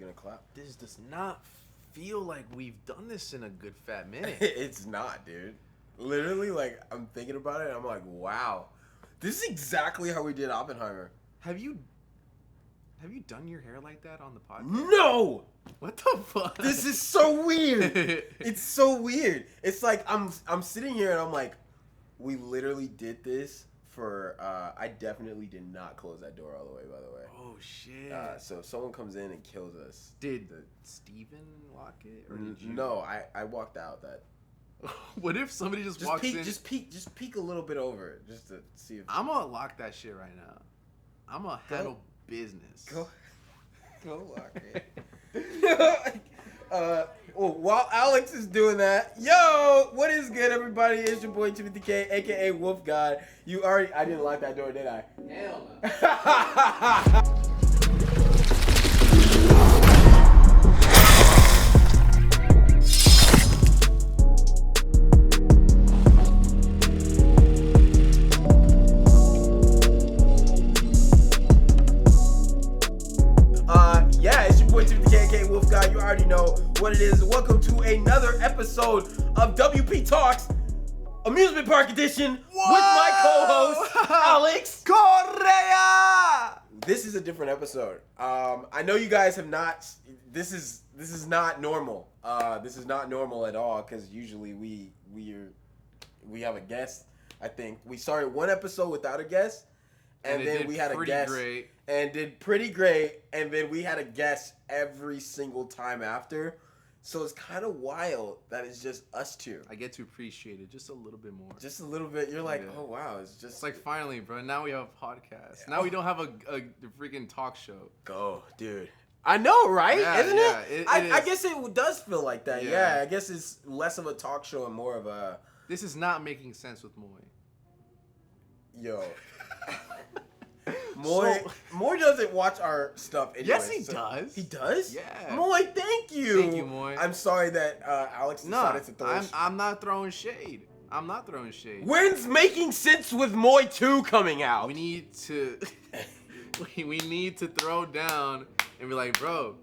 gonna clap? This does not feel like we've done this in a good fat minute. It's not, dude. Literally, like, I'm thinking about it, and I'm like, wow. This is exactly how we did Oppenheimer. Have you done your hair like that on the podcast? No! What the fuck? This is so weird. It's so weird. It's like, I'm sitting here, and I'm like, we literally did this for, I definitely did not close that door all the way, by the way. Oh, shit. So if someone comes in and kills us. Did Steven lock it? Or did you? No, I walked out that. What if somebody just walks peek, in? Just peek a little bit over it, just to see if. I'm gonna lock that shit right now. I'm gonna handle business. Go lock it. While Alex is doing that, yo, what is good, everybody? It's your boy Timothy K, aka Wolf God. I didn't lock that door, did I? Hell no. Wolf Guy, you already know what it is. Welcome to another episode of WP Talks, Amusement Park Edition, with my co-host Alex Correa. This is a different episode. I know you guys have not. This is not normal. This is not normal at all because usually we have a guest. I think we started one episode without a guest. And then we had a guest and did pretty great. And then we had a guest every single time after. So it's kind of wild that it's just us two. I get to appreciate it just a little bit more. Just a little bit. You're like, oh, wow. It's like, finally, bro. Now we have a podcast. Now we don't have a freaking talk show. Go, dude. I know, right? Yeah, Isn't it? I guess it does feel like that. Yeah. I guess it's less of a talk show and more of a... This is not making sense with Moy. Yo... Moy doesn't watch our stuff anyway. Yes, he does. He does? Yeah. Moy, thank you. Thank you, Moy. I'm sorry that Alex decided to throw I'm not throwing shade. When's Making Sense with Moy 2 coming out? We need to we need to throw down and be like, bro,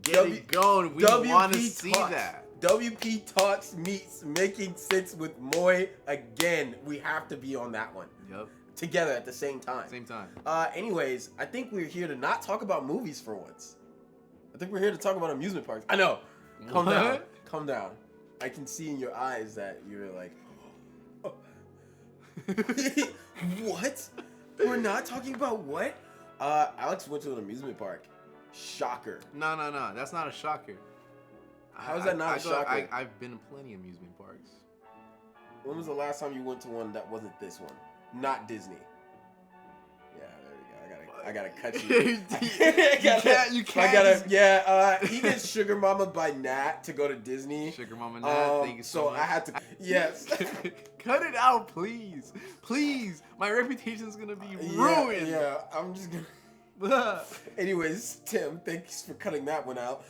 get it going. We want to see that. WP Talks meets Making Sense with Moy again. We have to be on that one. Yep. Together at the same time. Anyways, I think we're here to not talk about movies for once. I think we're here to talk about amusement parks. I know. Calm down. I can see in your eyes that you're like, oh. What? We're not talking about what? Alex went to an amusement park. Shocker. No. That's not a shocker. How is that not a shocker? I've been to plenty of amusement parks. When was the last time you went to one that wasn't this one? Not Disney. Yeah, there we go. I gotta cut you. You can't. He gets Sugar Mama by Nat to go to Disney. Sugar Mama Nat. Thank you so much. I had to. Yes. Cut it out, please. Please. My reputation's gonna be ruined. Yeah. I'm just gonna. Anyways, Tim, thanks for cutting that one out.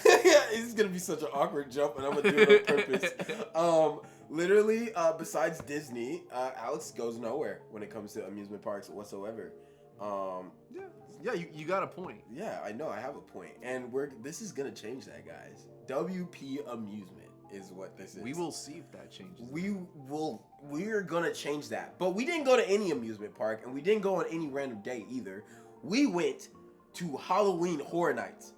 It's gonna be such an awkward jump, and I'm gonna do it on purpose. Literally, besides Disney, Alex goes nowhere when it comes to amusement parks whatsoever. Yeah, you got a point. Yeah, I know, I have a point. And this is gonna change that, guys. WP Amusement is what this is. We will see if that changes. We're gonna change that. But we didn't go to any amusement park, and we didn't go on any random day either. We went to Halloween Horror Nights.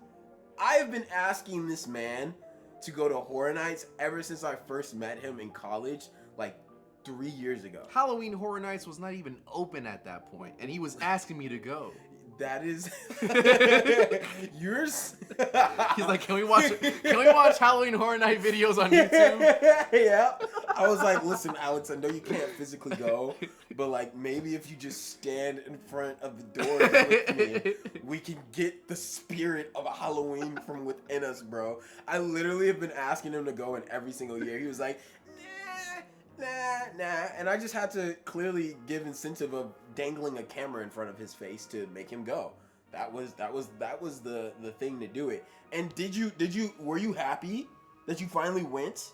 I have been asking this man to go to Horror Nights ever since I first met him in college, like 3 years ago. Halloween Horror Nights was not even open at that point, and he was asking me to go. That is yours. He's like, can we watch Halloween Horror Night videos on YouTube? Yeah. I was like, listen, Alex, I know you can't physically go, but like maybe if you just stand in front of the door with me, we can get the spirit of Halloween from within us, bro. I literally have been asking him to go in every single year. He was like, nah. And I just had to clearly give incentive of dangling a camera in front of his face to make him go. That was the thing to do it. And were you happy that you finally went?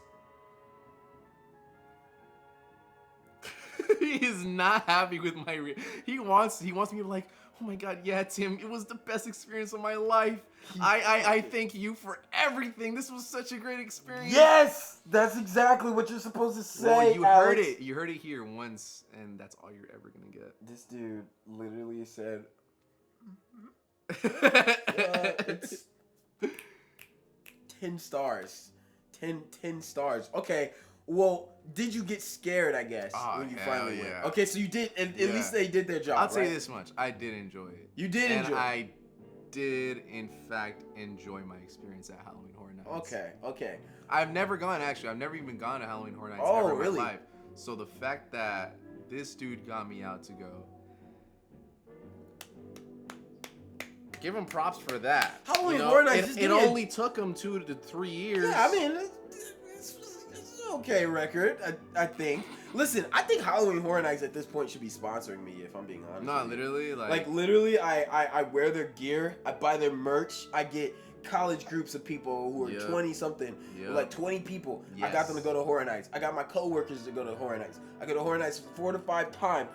He is not happy with my he wants me to be like, Oh my God, yeah, Tim, it was the best experience of my life. I thank you for everything. This was such a great experience. Yes, that's exactly what you're supposed to say. Well, you Alex. heard it. You heard it here once, and that's all you're ever gonna get. This dude literally said, it's 10 stars. 10 stars. Okay. Well, did you get scared, I guess, when you finally went? Okay, so you did, and at least they did their job, I'll tell you this much. I did enjoy it. You did enjoy it. And I did, in fact, enjoy my experience at Halloween Horror Nights. Okay. I've never gone, actually. I've never even gone to Halloween Horror Nights ever in my life. So the fact that this dude got me out to go, give him props for that. Halloween Horror Nights it only took him 2 to 3 years. Yeah, I mean, it's an okay record, I think. Listen, I think Halloween Horror Nights at this point should be sponsoring me, if I'm being honest. No, literally, like literally, I wear their gear, I buy their merch, I get college groups of people who are 20 something, like 20 people. I got them to go to Horror Nights. I got my coworkers to go to Horror Nights. I go to Horror Nights 4 to 5 times.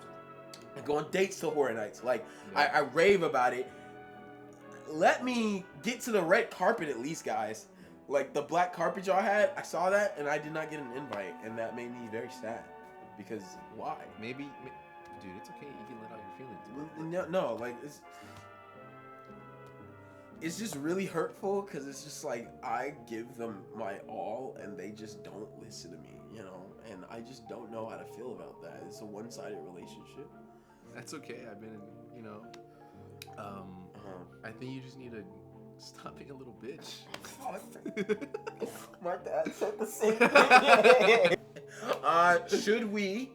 I go on dates to Horror Nights. Like I rave about it. Let me get to the red carpet at least, guys. Like the black carpet y'all had, I saw that and I did not get an invite, and that made me very sad. Because why? Maybe dude, it's okay. You can let out your feelings. No, like it's just really hurtful because it's just like I give them my all and they just don't listen to me, you know, and I just don't know how to feel about that. It's a one-sided relationship. That's okay. I've been, you know, I think you just need to stop being a little bitch. My dad said the same thing. Should we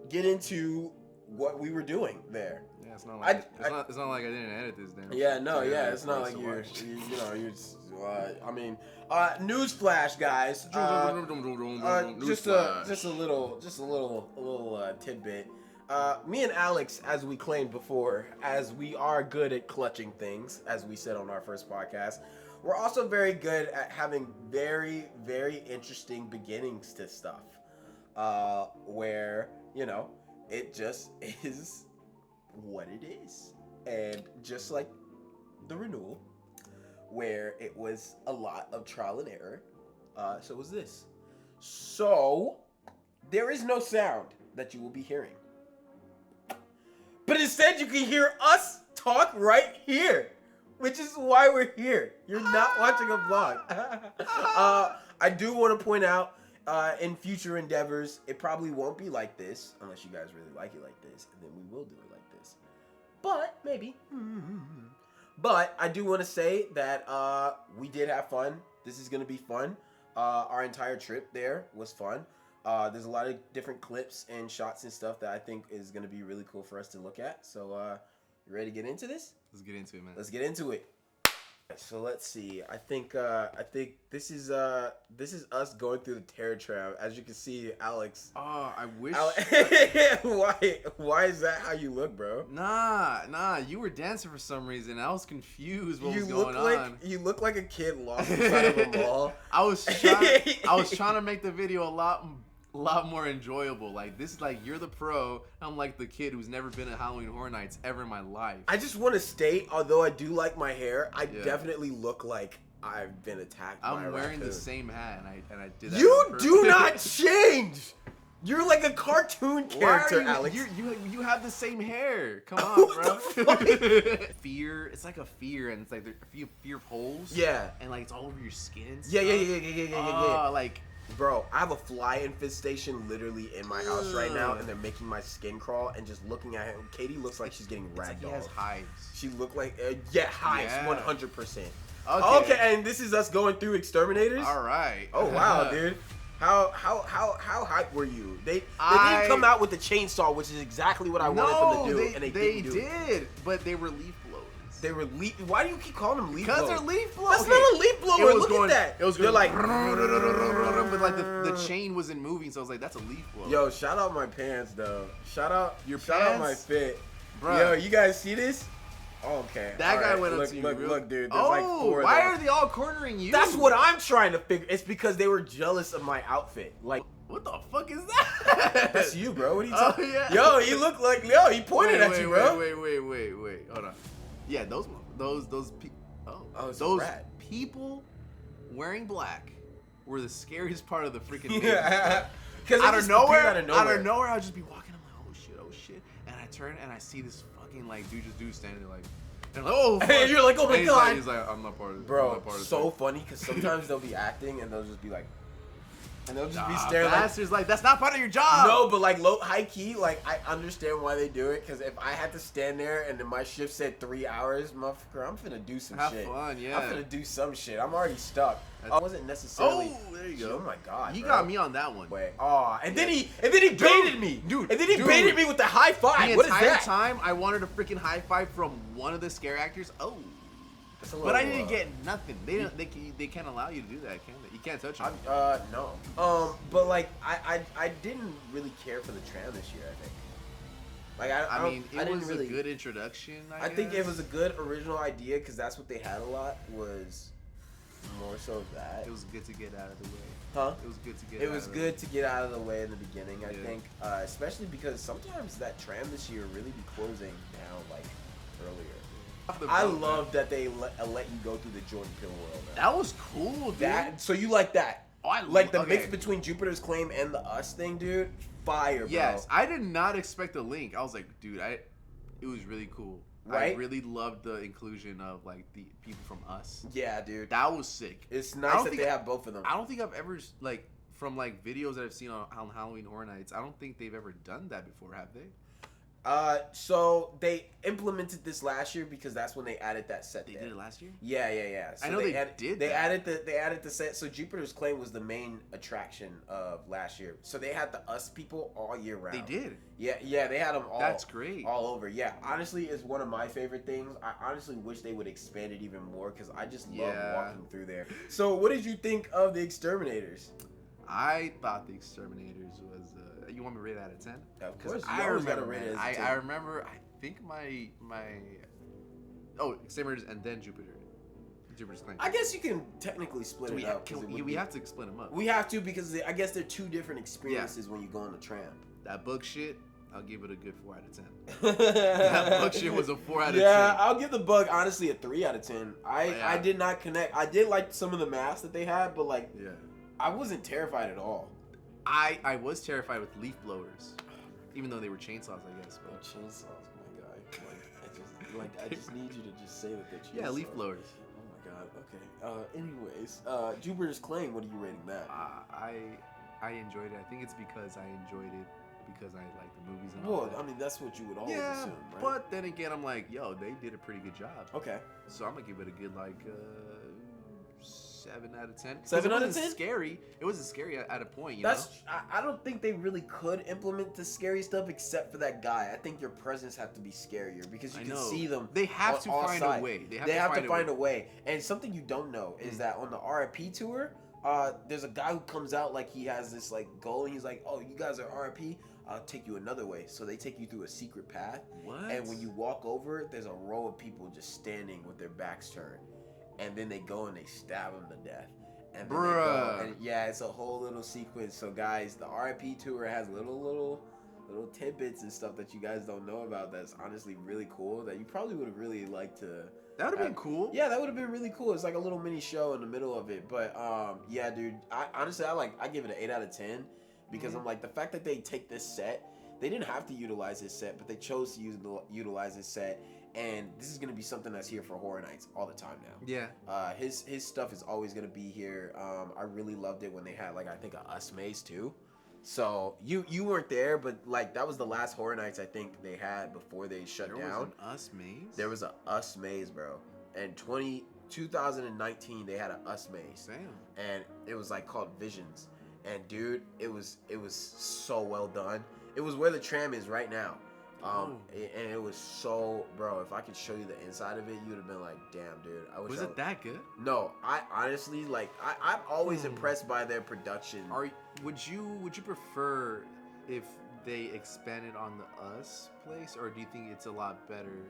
get into what we were doing there? Yeah, it's not like it's not like I didn't edit this damn. Yeah, no, yeah, it's not like you're I mean, newsflash, guys. Just a little tidbit. Me and Alex, as we claimed before, as we are good at clutching things, as we said on our first podcast, we're also very good at having very, very interesting beginnings to stuff. Where, you know, it just is what it is. And just like the renewal, where it was a lot of trial and error, so was this. So, there is no sound that you will be hearing. But instead, you can hear us talk right here, which is why we're here. You're not watching a vlog. I do want to point out, in future endeavors, it probably won't be like this, unless you guys really like it like this, and then we will do it like this. But, maybe. But, I do want to say that we did have fun. This is going to be fun. Our entire trip there was fun. There's a lot of different clips and shots and stuff that I think is going to be really cool for us to look at. So, you ready to get into this? Let's get into it, man. Let's get into it. So let's see. I think this is us going through the terror trap. As you can see, Alex. Oh, I wish. Why is that how you look, bro? Nah. You were dancing for some reason. I was confused. What was going on? You look like a kid lost inside of a mall. I was trying to make the video a lot more enjoyable. Like, this is like, you're the pro. I'm like the kid who's never been at Halloween Horror Nights ever in my life. I just want to state, although I do like my hair, I definitely look like I've been attacked by a raccoon. I'm wearing the same hat, and I did that. You do not change. You're like a cartoon character, Alex. You have the same hair. Come on, bro. Fear. It's like a fear, and it's like a fear of holes. Yeah. And like it's all over your skin. Yeah. Like. Bro, I have a fly infestation literally in my house right now, and they're making my skin crawl. And just looking at him, Katie looks like she's getting ragdolled. He has hives. She looked like hives, 100%. Okay, and this is us going through exterminators. All right. Oh wow, dude. How hyped were you? They didn't come out with the chainsaw, which is exactly what I wanted them to do, and they didn't do it. But they were leaf blowers. They were leaf. Why do you keep calling them leaf blowers? Because they're leaf blowers. That's not a leaf blower. Look at that. It was They're like, but like the chain wasn't moving, so I was like, that's a leaf blower. Yo, shout out my pants though. Shout out my fit, bro. Yo, you guys see this? Okay. That guy went up to you. Look, dude. There's like 4 why are they all cornering you? That's what I'm trying to figure. It's because they were jealous of my outfit. Like, What the fuck is that? That's you, bro. What are you talking? Yeah. Yo, he looked like he pointed at you, bro. Wait. Hold on. Yeah, those people wearing black were the scariest part of the freaking movie. Yeah. Out of nowhere, I'll just be walking. I'm like, oh shit, and I turn and I see this fucking like dude standing there like, and I'm like, oh, fuck. And you're like, oh my god. He's like, I'm not part of this. Bro, so funny because sometimes they'll be acting and they'll just be like, and they'll just be staring like that's not part of your job. No, but like high key, like I understand why they do it because if I had to stand there and then my shift said 3 hours, motherfucker, I'm finna do some shit. Have fun, yeah. I'm finna do some shit. I'm already stuck. I wasn't necessarily. Oh, there you go. Oh my god, he bro. got me on that one. Wait. Oh, and then he baited me, dude. And then he baited me with the high five. The what is that? entire time I wanted a freaking high five from one of the scare actors. Oh. But I didn't get nothing. They can't allow you to do that, can they? You can't touch them. No. But like I didn't really care for the tram this year. I think. Like I mean, it was really, a good introduction. I think it was a good original idea because that's what they had a lot was more so that. It was good to get out of the way. Huh? It was good to get. It was good to get out of the way in the beginning. I think, especially because sometimes that tram this year really be closing down like earlier. I love that they let you go through the Jordan Peele world. Man. That was cool, dude. So you like that? Oh, I like the mix between Jupiter's Claim and the Us thing, dude. Fire, bro. Yes, I did not expect a link. I was like, dude, it was really cool. Right? I really loved the inclusion of like the people from Us. Yeah, dude. That was sick. It's nice that they have both of them. I don't think I've ever like from like videos that I've seen on Halloween Horror Nights. I don't think they've ever done that before, have they? So they implemented this last year because that's when they added that set. They did it last year? Yeah. So I know they did. They added the set. So Jupiter's Claim was the main attraction of last year. So they had the Us people all year round. They did. Yeah, they had them all. That's great. All over. Yeah, honestly, it's one of my favorite things. I honestly wish they would expand it even more because I just love walking through there. So what did you think of the Exterminators? I thought the Exterminators was. You want me to rate it out of 10? Of course. I remember. I remember. I think my Exterminators and then Jupiter's Claim. I guess you can technically split it up. We have to split them up. We have to because I guess they're two different experiences when you go on the tram. That book shit, I'll give it a good 4 out of 10. That book shit was a 4 out of 10. Yeah, I'll give the bug honestly a 3 out of 10. I did not connect. I did like some of the masks that they had, but like, I wasn't terrified at all. I was terrified with leaf blowers, even though they were chainsaws, I guess. But chainsaws, my guy. I just need you to just say that they're chainsaws. Yeah, leaf blowers. Oh my god. Okay. Anyways, Jupiter's Claim. What are you rating that? I enjoyed it. I think it's because I enjoyed it because I like the movies and all that. Well, I mean that's what you would always assume, right? But then again, I'm like, yo, they did a pretty good job. Okay. So I'm gonna give it a good like. 7 out of 10. 7 out of 10? Scary. It wasn't scary at a point, you know? I don't think they really could implement the scary stuff except for that guy. I think your presence have to be scarier because you can see them. They have to find a way. They have to find a way. And something you don't know is that on the RIP tour, there's a guy who comes out like he has this like goal and he's like, oh, you guys are RIP? I'll take you another way. So they take you through a secret path. What? And when you walk over, there's a row of people just standing with their backs turned. And then they go and they stab him to death. And then they go, and yeah, it's a whole little sequence. So guys, the RIP tour has little tidbits and stuff that you guys don't know about. That's honestly really cool. That you probably would have really liked to. That would have been cool. Yeah, that would have been really cool. It's like a little mini show in the middle of it. But yeah, dude. I give it an 8 out of 10 because I'm like the fact that they take this set. They didn't have to utilize this set, but they chose to utilize this set. And this is gonna be something that's here for Horror Nights all the time now. Yeah. His stuff is always gonna be here. I really loved it when they had like I think a Us Maze too. So you weren't there, but like that was the last Horror Nights I think they had before they shut down. There was an Us Maze? There was a Us Maze, bro. And 2019 they had a Us Maze. Damn. And it was like called Visions. And dude, it was so well done. It was where the tram is right now. And it was so, bro, if I could show you the inside of it, you would have been like, damn, dude. Was it that good? No, I honestly, like, I'm always impressed by their production. Would you prefer if they expanded on the Us place, or do you think it's a lot better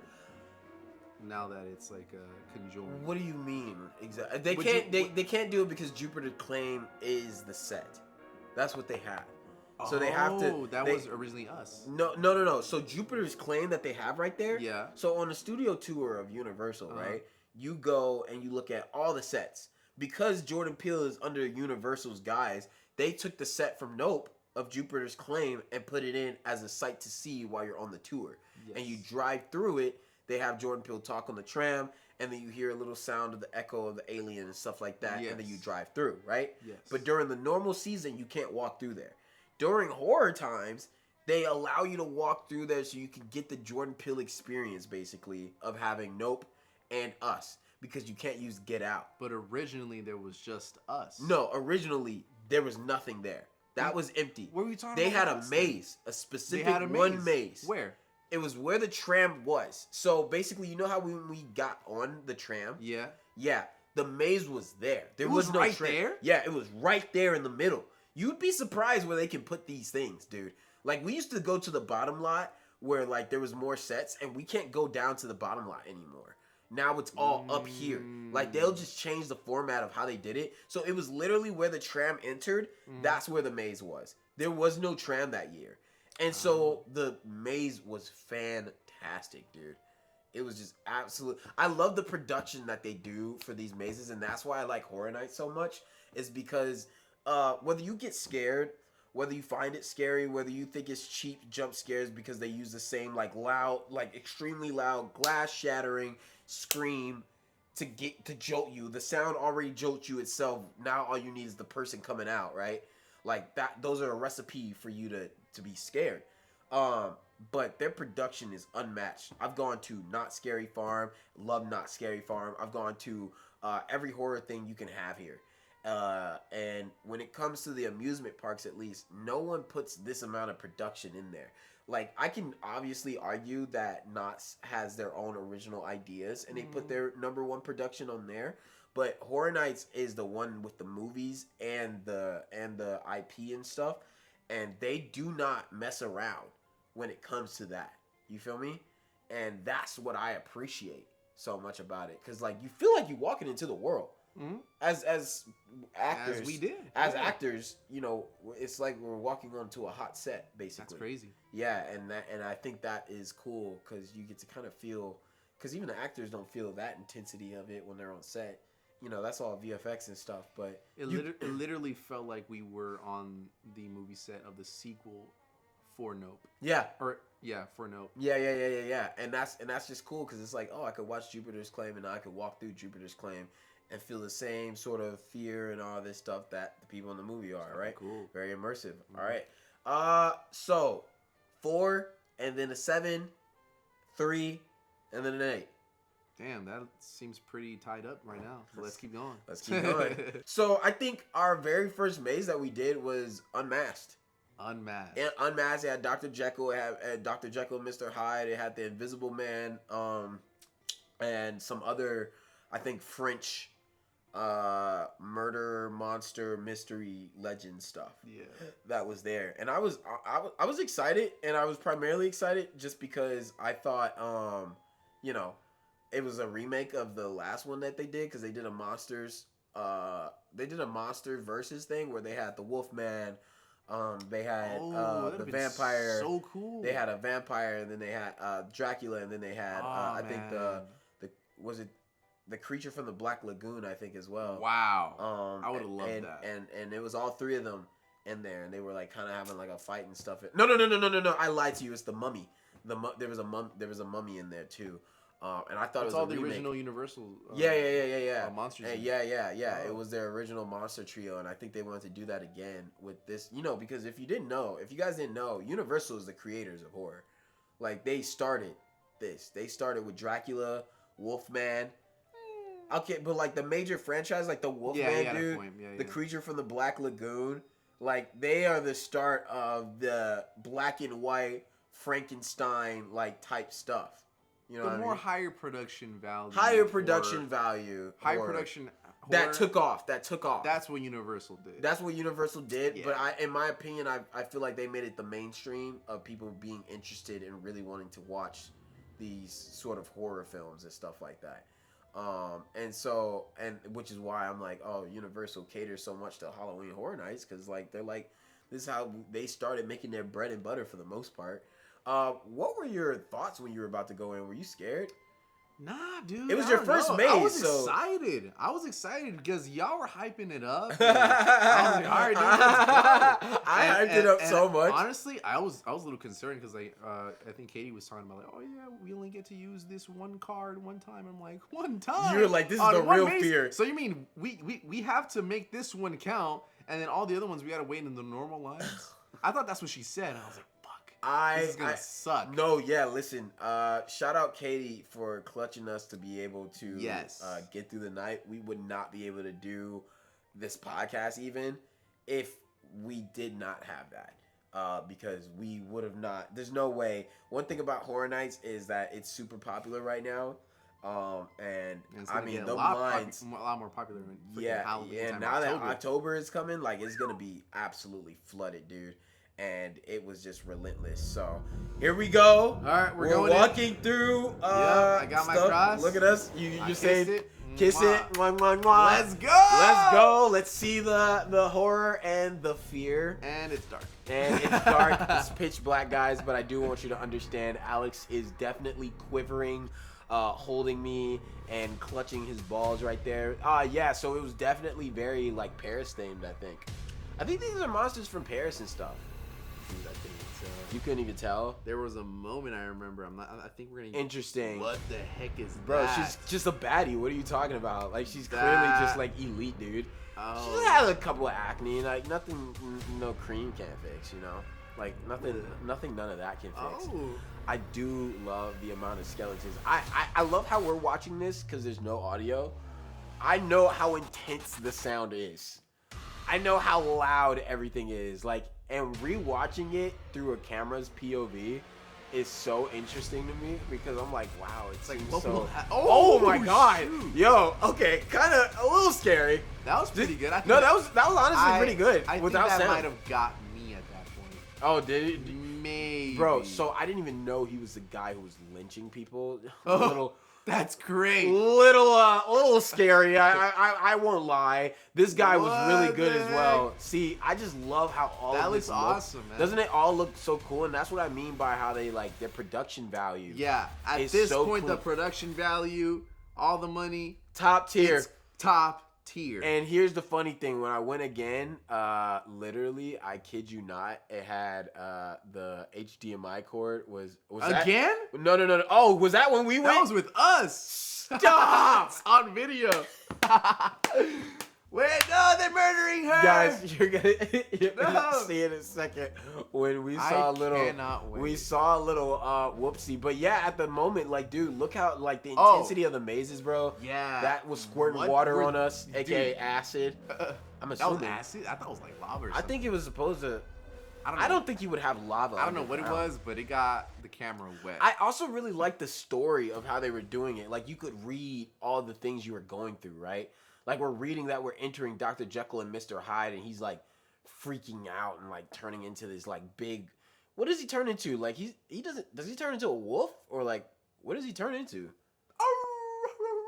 now that it's like a conjoined? What do you mean? Exactly. They can't do it because Jupiter's Claim is the set. That's what they have. So they have to. Oh, that was originally Us. No. So Jupiter's Claim that they have right there. Yeah. So on the studio tour of Universal, right? You go and you look at all the sets. Because Jordan Peele is under Universal's guise, they took the set from Nope of Jupiter's Claim and put it in as a sight to see while you're on the tour. Yes. And you drive through it. They have Jordan Peele talk on the tram, and then you hear a little sound of the echo of the alien and stuff like that, and then you drive through, right? Yes. But during the normal season, you can't walk through there. During horror times, they allow you to walk through there so you can get the Jordan Peele experience, basically, of having Nope and Us, because you can't use Get Out. But originally, there was just Us. No, originally, there was nothing there. That was empty. What were you talking They about? had a maze, a specific one maze. Where? It was where the tram was. So, basically, you know how when we got on the tram? Yeah. Yeah, the maze was there. There was no right tram. there? Yeah, it was right there in the middle. You'd be surprised where they can put these things, dude. Like, we used to go to the bottom lot where, like, there was more sets, and we can't go down to the bottom lot anymore. Now it's all up here. Like, they'll just change the format of how they did it. So it was literally where the tram entered. That's where the maze was. There was no tram that year. And so the maze was fantastic, dude. It was just absolute. I love the production that they do for these mazes, and that's why I like Horror Nights so much, is because whether you get scared, whether you find it scary, whether you think it's cheap jump scares because they use the same like loud, like extremely loud glass shattering scream to jolt you. The sound already jolts you itself. Now all you need is the person coming out, right? Like that. Those are a recipe for you to be scared. But their production is unmatched. I've gone to Not Scary Farm, love Not Scary Farm. I've gone to every horror thing you can have here. And when it comes to the amusement parks, at least, no one puts this amount of production in there. Like, I can obviously argue that Knott's has their own original ideas, and they put their number one production on there. But Horror Nights is the one with the movies and the IP and stuff, and they do not mess around when it comes to that. You feel me? And that's what I appreciate so much about it, because like you feel like you're walking into the world. As actors, as we did. As actors, you know, it's like we're walking onto a hot set, basically. That's crazy. Yeah, and I think that is cool because you get to kind of feel, because even the actors don't feel that intensity of it when they're on set. You know, that's all VFX and stuff, but it literally felt like we were on the movie set of the sequel for Nope. Yeah. For Nope. Yeah. And that's just cool because it's like, oh, I could watch Jupiter's Claim and I could walk through Jupiter's Claim and feel the same sort of fear and all this stuff that the people in the movie are, right? Cool. Very immersive. All right. So 4 and then a 7, 3, and then an 8. Damn, that seems pretty tied up right now. So let's keep going. Let's keep going. So I think our very first maze that we did was Unmasked. Unmasked. And Unmasked, it had Dr. Jekyll, it had Dr. Jekyll and Mr. Hyde, it had the Invisible Man, and some other, I think, French murder, monster, mystery, legend stuff. Yeah, that was there, and I was excited, and I was primarily excited just because I thought, you know, it was a remake of the last one that they did because they did a monster versus thing where they had the Wolfman. They had the vampire. So cool. They had a vampire, and then they had Dracula, and then they had I think the creature from the Black Lagoon, I think, as well. Wow. I would have loved that. And it was all three of them in there, and they were like kind of having like a fight and stuff. No. I lied to you. It's the Mummy. There was a mummy in there too. And I thought it was all the original Universal. Yeah. Monsters. Yeah. It was their original monster trio, and I think they wanted to do that again with this. You know, because if you guys didn't know, Universal is the creators of horror. Like they started this. They started with Dracula, Wolfman. Okay, but like the major franchise, like the Wolfman dude, the creature from the Black Lagoon, like they are the start of the black and white Frankenstein like type stuff. You know, the more higher production value. High production that took off. That's what Universal did. Yeah. But in my opinion, I feel like they made it the mainstream of people being interested and really wanting to watch these sort of horror films and stuff like that. And which is why I'm like, oh, Universal caters so much to Halloween Horror Nights, because like they're like, this is how they started making their bread and butter for the most part. What were your thoughts when you were about to go in? Were you scared? Nah, dude. It was your first maze. I was so... excited. I was excited because y'all were hyping it up. I was like, all right, dude, let's go. I hyped it up so much. Honestly, I was a little concerned because I think Katie was talking about like, oh yeah, we only get to use this one card one time. I'm like, one time. You were like, this is the real fear. So you mean we have to make this one count, and then all the other ones we gotta wait in the normal lines? I thought that's what she said. I was like, this is gonna suck. No, yeah, listen. Shout out Katie for clutching us to be able to get through the night. We would not be able to do this podcast even if we did not have that. Because we would have not. There's no way. One thing about Horror Nights is that it's super popular right now. And I mean, the lines a lot more popular in Halloween. Yeah. Now that October is coming, like it's gonna be absolutely flooded, dude. And it was just relentless. So here we go. All right, we're walking through. I got stuff. My cross. Look at us. You say kiss it. Mwah, mwah, mwah. Let's go. Let's go. Let's see the horror and the fear. And it's dark. It's pitch black, guys. But I do want you to understand, Alex is definitely quivering, holding me and clutching his balls right there. Yeah. So it was definitely very like Paris themed. I think these are monsters from Paris and stuff. I think so. You couldn't even tell? There was a moment I remember. I think we're gonna. Interesting. What the heck is Bro, that? she's just a baddie. What are you talking about? Like, she's clearly just like elite, dude. Oh. She had a couple of acne, like nothing, no cream can't fix, you know? Like nothing, none of that can fix. Oh. I do love the amount of skeletons. I love how we're watching this because there's no audio. I know how intense the sound is. I know how loud everything is. Like, and rewatching it through a camera's POV is so interesting to me because I'm like, wow, it's like so. Oh my god, shoot. Yo, okay, kind of a little scary. That was pretty good. That was honestly pretty good. I without think that sound. might have got me at that point. Oh, did it? Maybe. Bro, so I didn't even know he was the guy who was lynching people. That's great. Little scary. I won't lie. This guy was really good as well. See, I just love how all of this looks awesome, man. Doesn't it all look so cool? And that's what I mean by how they like their production value. Yeah. At this point, the production value, all the money, top tier. It's top tier. And here's the funny thing: when I went again, literally, I kid you not, it had the HDMI cord was again? That? No. Oh, was that when we went? That was with us. Stop! It's on video. Wait, no, they're murdering her. Guys, you're gonna see in a second when we saw a little whoopsie. But yeah, at the moment, like, dude, look how like the intensity of the mazes, bro. Yeah, that was squirting water on us, aka acid. I'm assuming that was acid. I thought it was like lava. Or something. I think it was supposed to. I don't think you would have lava. I don't know what it was, but it got the camera wet. I also really like the story of how they were doing it. Like, you could read all the things you were going through, right? Like, we're reading that we're entering Dr. Jekyll and Mr. Hyde, and he's, like, freaking out and, like, turning into this, like, big... What does he turn into? Like, he doesn't... Does he turn into a wolf? Or, like, what does he turn into?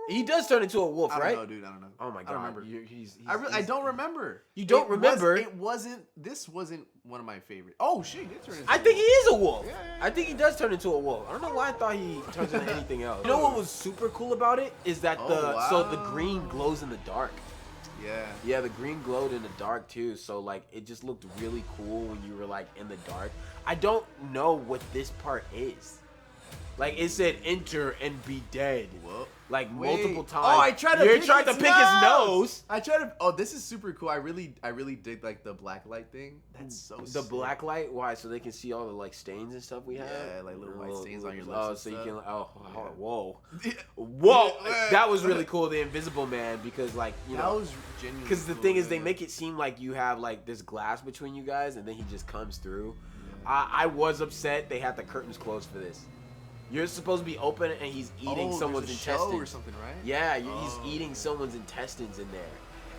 He does turn into a wolf, right? I don't know, dude. I don't know. Oh, my God. I don't remember. I don't remember. You don't remember? This wasn't one of my favorites. Oh, shit. He did turn into I think he is a wolf. Yeah. I think he does turn into a wolf. I don't know why I thought he turns into anything else. You know what was super cool about it? Is that the green glows in the dark. Yeah, the green glowed in the dark too, so like it just looked really cool when you were like in the dark. I don't know what this part is. Like, it said enter and be dead. Whoa. Like multiple times. Oh, I tried to pick his nose. I tried to. Oh, this is super cool. I really dig like the black light thing. That's so sick. The black light? Why? So they can see all the like stains and stuff we have? Yeah, like little white stains on your lips. You can. Whoa. Whoa. That was really cool. The Invisible Man, because like that was genuinely. Because the thing is, they make it seem like you have like this glass between you guys, and then he just comes through. Yeah. I was upset they had the curtains closed for this. You're supposed to be open and he's eating someone's intestines. Or something, right? Yeah, he's eating someone's intestines in there.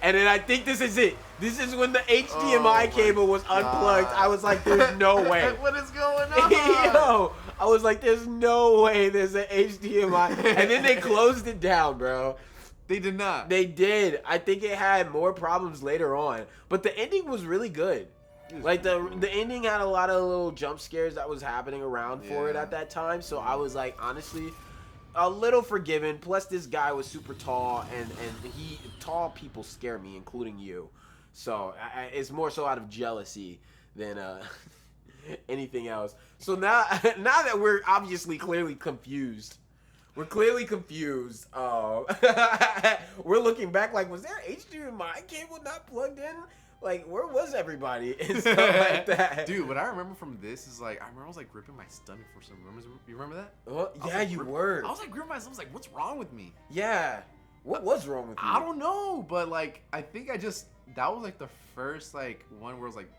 And then I think this is it. This is when the HDMI cable was unplugged. I was like, there's no way. What is going on? Yo, I was like, there's no way there's an HDMI. And then they closed it down, bro. They did not. They did. I think it had more problems later on. But the ending was really good. Like, the ending had a lot of little jump scares that was happening around for it at that time. So I was like, honestly, a little forgiven. Plus, this guy was super tall. And tall people scare me, including you. So it's more so out of jealousy than anything else. So now that we're obviously clearly confused. We're clearly confused. We're looking back like, was there HDMI cable not plugged in? Like, where was everybody? And stuff like that. Dude, what I remember from this is like, I remember I was like gripping my stomach for some reason. You remember that? Well, yeah, you were. I was like gripping myself. I was like, what's wrong with me? Yeah. What was wrong with you? I don't know, but like, I think that was like the first like one where it was like,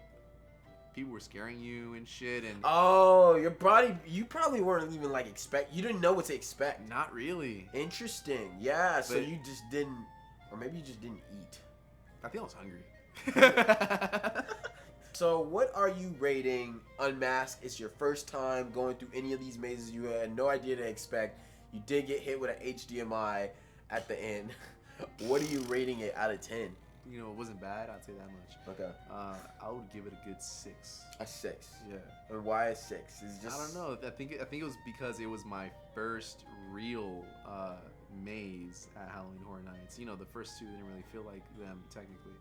people were scaring you and shit, and you probably weren't even like you didn't know what to expect. Not really. Interesting. Yeah, so you just didn't, or maybe you just didn't eat. I think I was hungry. So what are you rating Unmasked? It's your first time going through any of these mazes. You had no idea to expect. You did get hit with an HDMI at the end. What are you rating it out of 10? You know, it wasn't bad. I'd say that much. Okay. I would give it a good 6. A 6. Yeah. And why a 6? Is just I don't know. I think it was because it was my first real maze at Halloween Horror Nights. You know, the first two didn't really feel like them technically,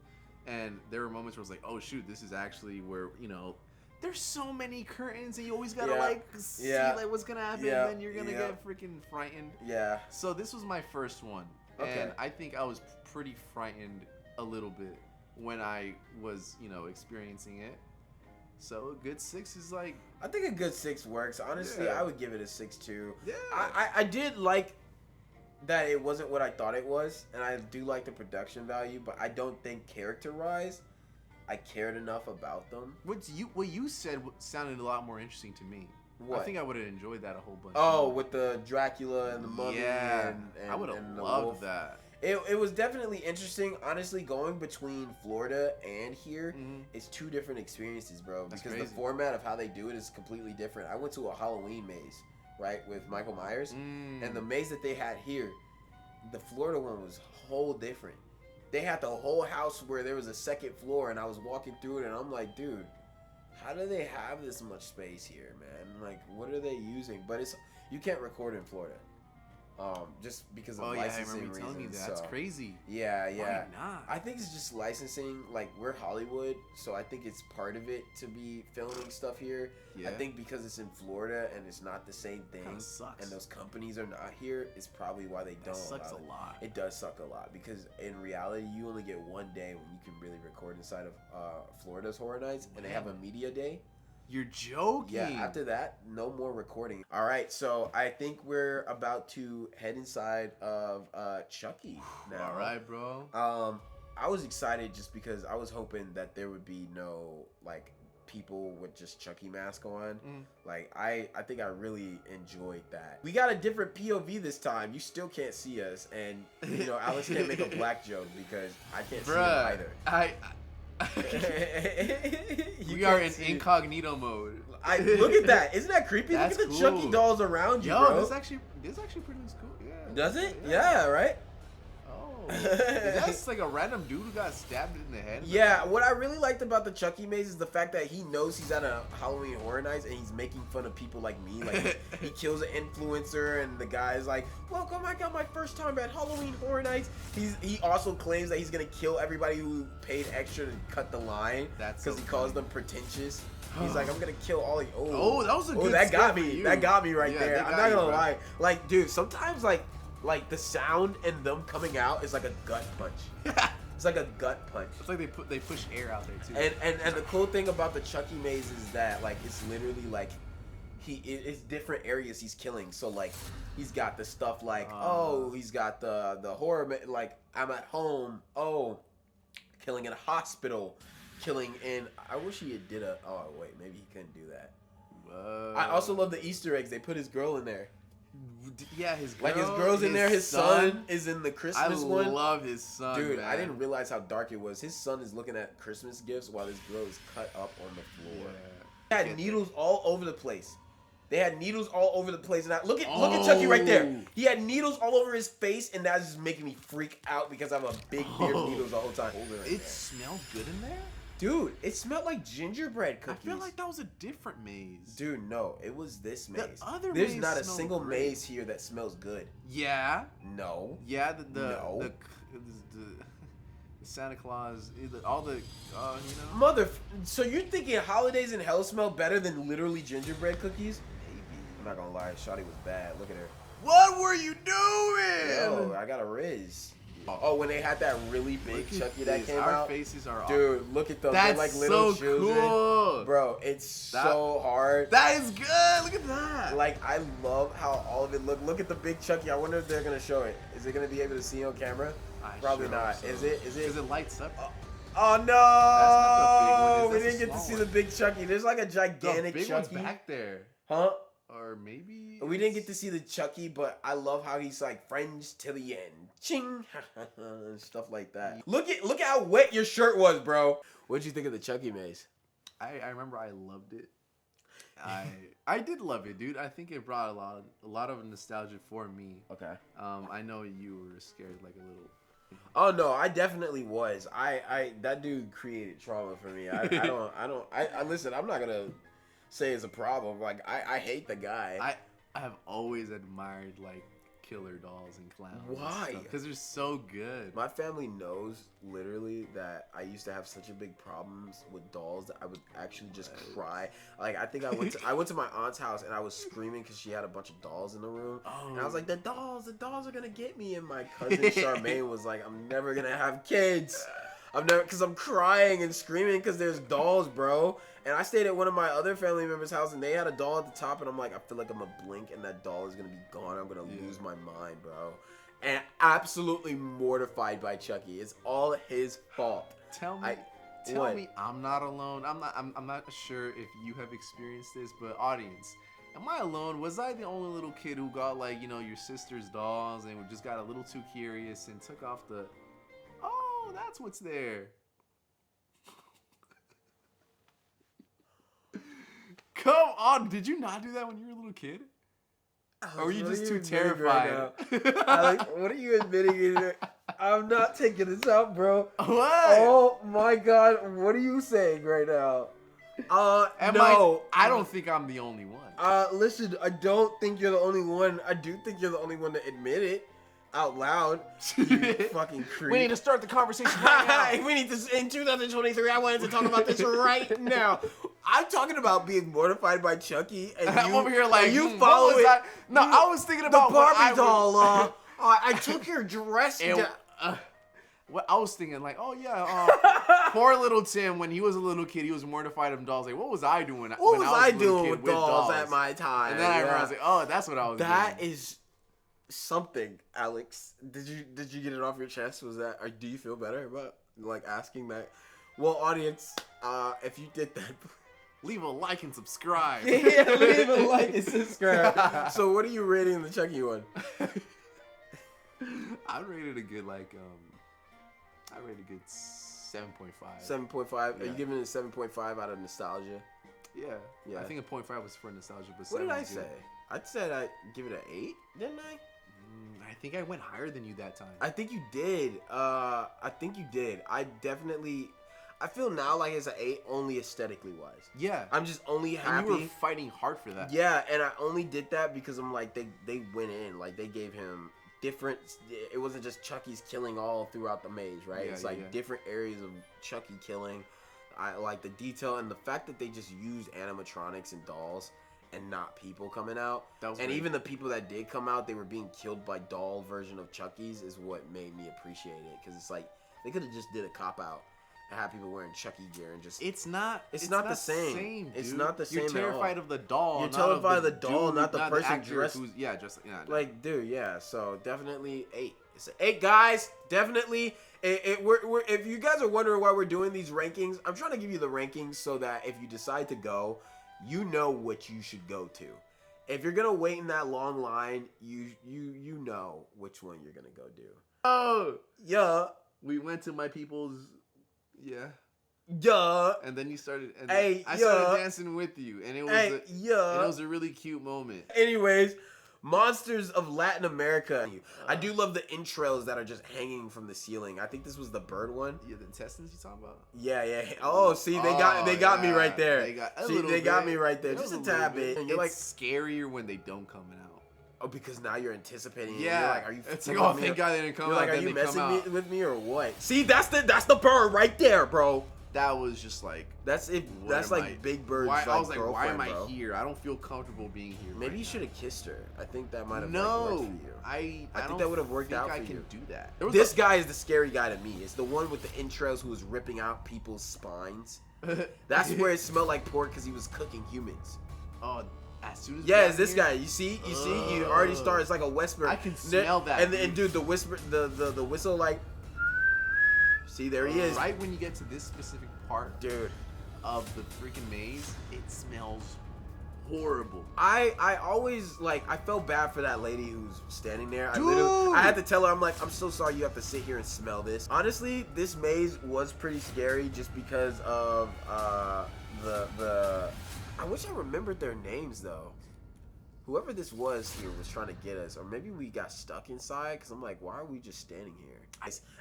and there were moments where I was like, oh shoot, this is actually where, you know, there's so many curtains and you always gotta see like what's gonna happen, and then you're gonna get freaking frightened. Yeah. So this was my first one, and I think I was pretty frightened a little bit when I was, you know, experiencing it. So a good 6 is like, I think a good 6 works. Honestly, I would give it a 6 too. Yeah. I did like that it wasn't what I thought it was, and I do like the production value, but I don't think character-wise I cared enough about them. What you said sounded a lot more interesting to me. What? I think I would have enjoyed that a whole bunch. Oh, more. With the Dracula and the mummy. Yeah, and I would have loved that. It was definitely interesting. Honestly, going between Florida and here is 2 different experiences, bro. That's because crazy. The format of how they do it is completely different. I went to a Halloween maze, right, with Michael Myers, and the maze that they had here, the Florida one was whole different. They had the whole house where there was a second floor, and I was walking through it, and I'm like, dude, how do they have this much space here, man? Like, what are they using? But you can't record in Florida. Just because of licensing reasons. I remember you telling me that. That's crazy. Yeah. Why not? I think it's just licensing. Like, we're Hollywood, so I think it's part of it to be filming stuff here. Yeah. I think because it's in Florida and it's not the same thing, kinda sucks. And those companies are not here, is probably why they don't. That sucks a lot. It does suck a lot because in reality, you only get one day when you can really record inside of Florida's Horror Nights, and they have a media day. You're joking. Yeah, after that, no more recording. All right, so I think we're about to head inside of Chucky now. All right, bro. I was excited just because I was hoping that there would be no, like, people with just Chucky mask on. Like, I think I really enjoyed that. We got a different POV this time. You still can't see us, and, you know, Alex can't make a black joke because I can't see him either. We are in incognito mode. Look at that! Isn't that creepy? That's look at the cool. Chucky dolls around you, Yo, bro. this actually pretty cool. Yeah. Does it? Yeah, right. Oh, that's like a random dude who got stabbed in the head. Yeah, what I really liked about the Chucky maze is the fact that he knows he's at a Halloween Horror Nights and he's making fun of people like me. Like, he kills an influencer and the guy's like, welcome, I got my first time at Halloween Horror Nights. He also claims that he's gonna kill everybody who paid extra to cut the line. That's because he calls them pretentious. He's like, I'm gonna kill all of you. Oh, that was a good that got me. That got me right there. I'm not gonna lie. Like, dude, sometimes like the sound and them coming out is like a gut punch. It's like a gut punch. It's like they push air out there too. And the cool thing about the Chucky maze is that, like, it's literally like it's different areas he's killing. So like he's got the stuff like he's got the horror, like, I'm at home, killing in a hospital, killing in. I wish he did maybe he couldn't do that. I also love the Easter eggs. They put his girl in there. Yeah, his girl, like his girl's in there. His son is in the Christmas one. I love his son, dude. Man. I didn't realize how dark it was. His son is looking at Christmas gifts while his girl is cut up on the floor. Yeah. He had needles all over the place. They had needles all over the place. And look at Chucky right there. He had needles all over his face, and that's just making me freak out because I have a big beard of needles the whole time. It smelled good in there? Dude, it smelled like gingerbread cookies. I feel like that was a different maze. Dude, no, it was this maze. The other There's maze not a smelled single great. maze here that smells good. Yeah. No. Yeah, the Santa Claus, all the, So you're thinking Holidays in Hell smell better than literally gingerbread cookies? Maybe. I'm not gonna lie, Shawty was bad. Look at her. What were you doing? Yo, I got a Riz. Oh, when they had that really big Chucky that came Our out. faces are Dude, look at them. That's They're like little so children. cool. Bro, it's so hard. That is good. Look at that. Like, I love how all of it look. Look at the big Chucky. I wonder if they're gonna show it. Is it gonna be able to see on camera? Probably sure not. so. Is it? Because it lights up. Oh no! That's not the big one. We didn't get to see the big Chucky. There's like a gigantic the big Chucky. one's back there. Huh? Or maybe We didn't get to see the Chucky, but I love how he's like friends till the end. Ching! and stuff like that. Look at how wet your shirt was, bro. What'd you think of the Chucky maze? I remember I loved it. I did love it, dude. I think it brought a lot of nostalgia for me. Okay. I know you were scared like a little. Oh no, I definitely was. I that dude created trauma for me. I listen, I'm not gonna say it's a problem. Like I hate the guy. I have always admired like killer dolls and clowns. Why? Because they're so good. My family knows literally that I used to have such a big problems with dolls that I would actually just cry. Like I think I went to my aunt's house and I was screaming because she had a bunch of dolls in the room. Oh. And I was like, the dolls are gonna get me. And my cousin Charmaine was like, I'm never gonna have kids. Because I'm crying and screaming because there's dolls, bro. And I stayed at one of my other family members' house and they had a doll at the top and I'm like, I feel like I'm gonna blink and that doll is gonna be gone. I'm gonna lose my mind, bro. And absolutely mortified by Chucky. It's all his fault. Tell me I'm not alone. I'm not sure if you have experienced this, but audience, am I alone? Was I the only little kid who got like, your sister's dolls and just got a little too curious and took off the, oh, that's what's there. Come on, did you not do that when you were a little kid? Or were you just too terrified? Right Alex, what are you admitting? I'm not taking this out, bro. What? Oh my god, what are you saying right now? No. I don't think I'm the only one. Listen, I don't think you're the only one. I do think you're the only one to admit it out loud. You fucking creep. We need to start the conversation right now. We need to, in 2023, I wanted to talk about this right now. I'm talking about being mortified by Chucky, and I'm you, over here like, you follow it. No, I was thinking about the Barbie doll. I took your dress down. What I was thinking, like, oh yeah, poor little Tim. When he was a little kid, he was mortified of dolls. Like, what was I doing? What was I doing with dolls at my time? And then I realized, like, oh, that's what I was doing. That is something, Alex. Did you get it off your chest? Was that? Or do you feel better about like asking that? Well, audience, if you did that. Leave a like and subscribe. Yeah, leave a like and subscribe. So what are you rating the Chucky one? I rated a good I rated a good 7.5. 7.5. Yeah. Are you giving it a 7.5 out of nostalgia? Yeah. Yeah. I think a 0.5 was for nostalgia, but What did I was good. say? I said I'd give it an 8, didn't I? I think I went higher than you that time. I think you did. I feel now like it's an 8 only aesthetically wise. Yeah. I'm just only happy. And you were fighting hard for that. Yeah, and I only did that because I'm like, they went in. Like, they gave him different. It wasn't just Chucky's killing all throughout the maze, right? Yeah, it's like different areas of Chucky killing. I like the detail and the fact that they just used animatronics and dolls and not people coming out. That was and great. even the people that did come out, they were being killed by doll version of Chucky's is what made me appreciate it. Because it's like, they could have just did a cop-out and have people wearing Chucky gear and just... It's not the same. dude. It's not the same You're terrified at all. of the doll. You're not terrified of the dude, doll, not the person actor dressed... who's, yeah, just... Yeah, like, dude, yeah. So, definitely 8. It's an 8, guys. Definitely. If you guys are wondering why we're doing these rankings, I'm trying to give you the rankings so that if you decide to go, you know what you should go to. If you're gonna wait in that long line, you know which one you're gonna go do. Oh, Yeah. we went to my people's... Yeah. Yeah. And then you started, and Hey, I started dancing with you, and it was Hey, and it was a really cute moment. Anyways, monsters of Latin America. I do love the entrails that are just hanging from the ceiling. I think this was the bird one. Yeah, the intestines you talking about? Yeah. Oh, see, they got me right there. They got me right there, just a tad bit. And you're like, scarier when they don't come out. oh, because now you're anticipating. Yeah, you're like, are you? It's like, oh, thank God they didn't come out. Like, are you messing with me or what? See, that's the bird right there, bro. That was just like, that's it. That's like Big Bird's I was like, why am I bro? here? I don't feel comfortable being here. Maybe you should have kissed her. I think that might have worked for you. I think that would have worked out for you. I can do that. This guy is the scary guy to me. It's the one with the entrails who was ripping out people's spines. That's where it smelled like pork because he was cooking humans. Oh, as soon as it's this guy. You see, you already start. It's like a whisper. I can smell that. And dude, the whisper, the whistle, like. See, there he is. Right when you get to this specific part, dude, of the freaking maze, it smells horrible. I always I felt bad for that lady who's standing there. I had to tell her, I'm like, I'm so sorry you have to sit here and smell this. Honestly, this maze was pretty scary just because of the I wish I remembered their names though. Whoever this was here was trying to get us, or maybe we got stuck inside. Because I'm like, why are we just standing here?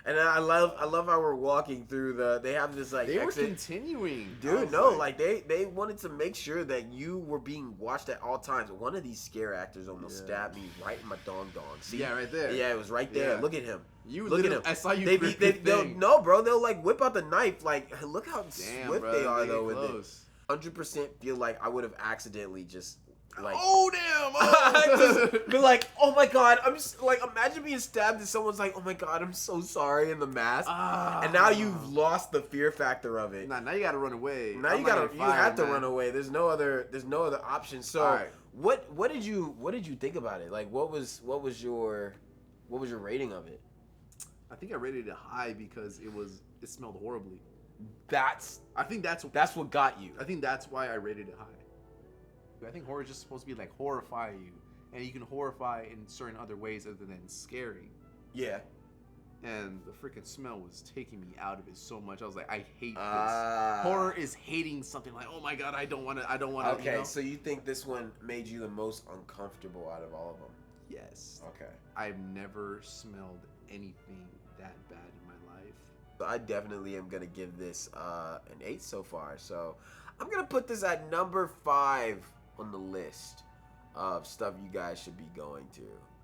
And I love how we're walking through they have this they exit. were continuing, dude. No, they wanted to make sure that you were being watched at all times. One of these scare actors almost stabbed me right in my dong. See? Yeah, right there. Yeah, it was right there. Yeah. Look at him. Look at him. I saw you. No, bro. They'll whip out the knife. Like, look how swift bro, they are though with it. 100% feel like I would have accidentally just. Oh damn! Oh. Just be like, oh my god, I'm just like, imagine being stabbed and someone's like, oh my god, I'm so sorry in the mask, and now you've lost the fear factor of it. Now you gotta run away. Now you have to run away. There's no other option. So what did you think about it? Like, what was your rating of it? I think I rated it high because it smelled horribly. I think that's what got you. I think that's why I rated it high. I think horror is just supposed to be like horrify you, and you can horrify in certain other ways other than scary. Yeah. And the freaking smell was taking me out of it so much. I was like, I hate this. Horror is hating something like, oh my god, I don't want to. Okay, you know? So you think this one made you the most uncomfortable out of all of them? Yes. Okay. I've never smelled anything that bad in my life. So I definitely am gonna give this an 8 so far. So I'm gonna put this at number 5 on the list of stuff you guys should be going to.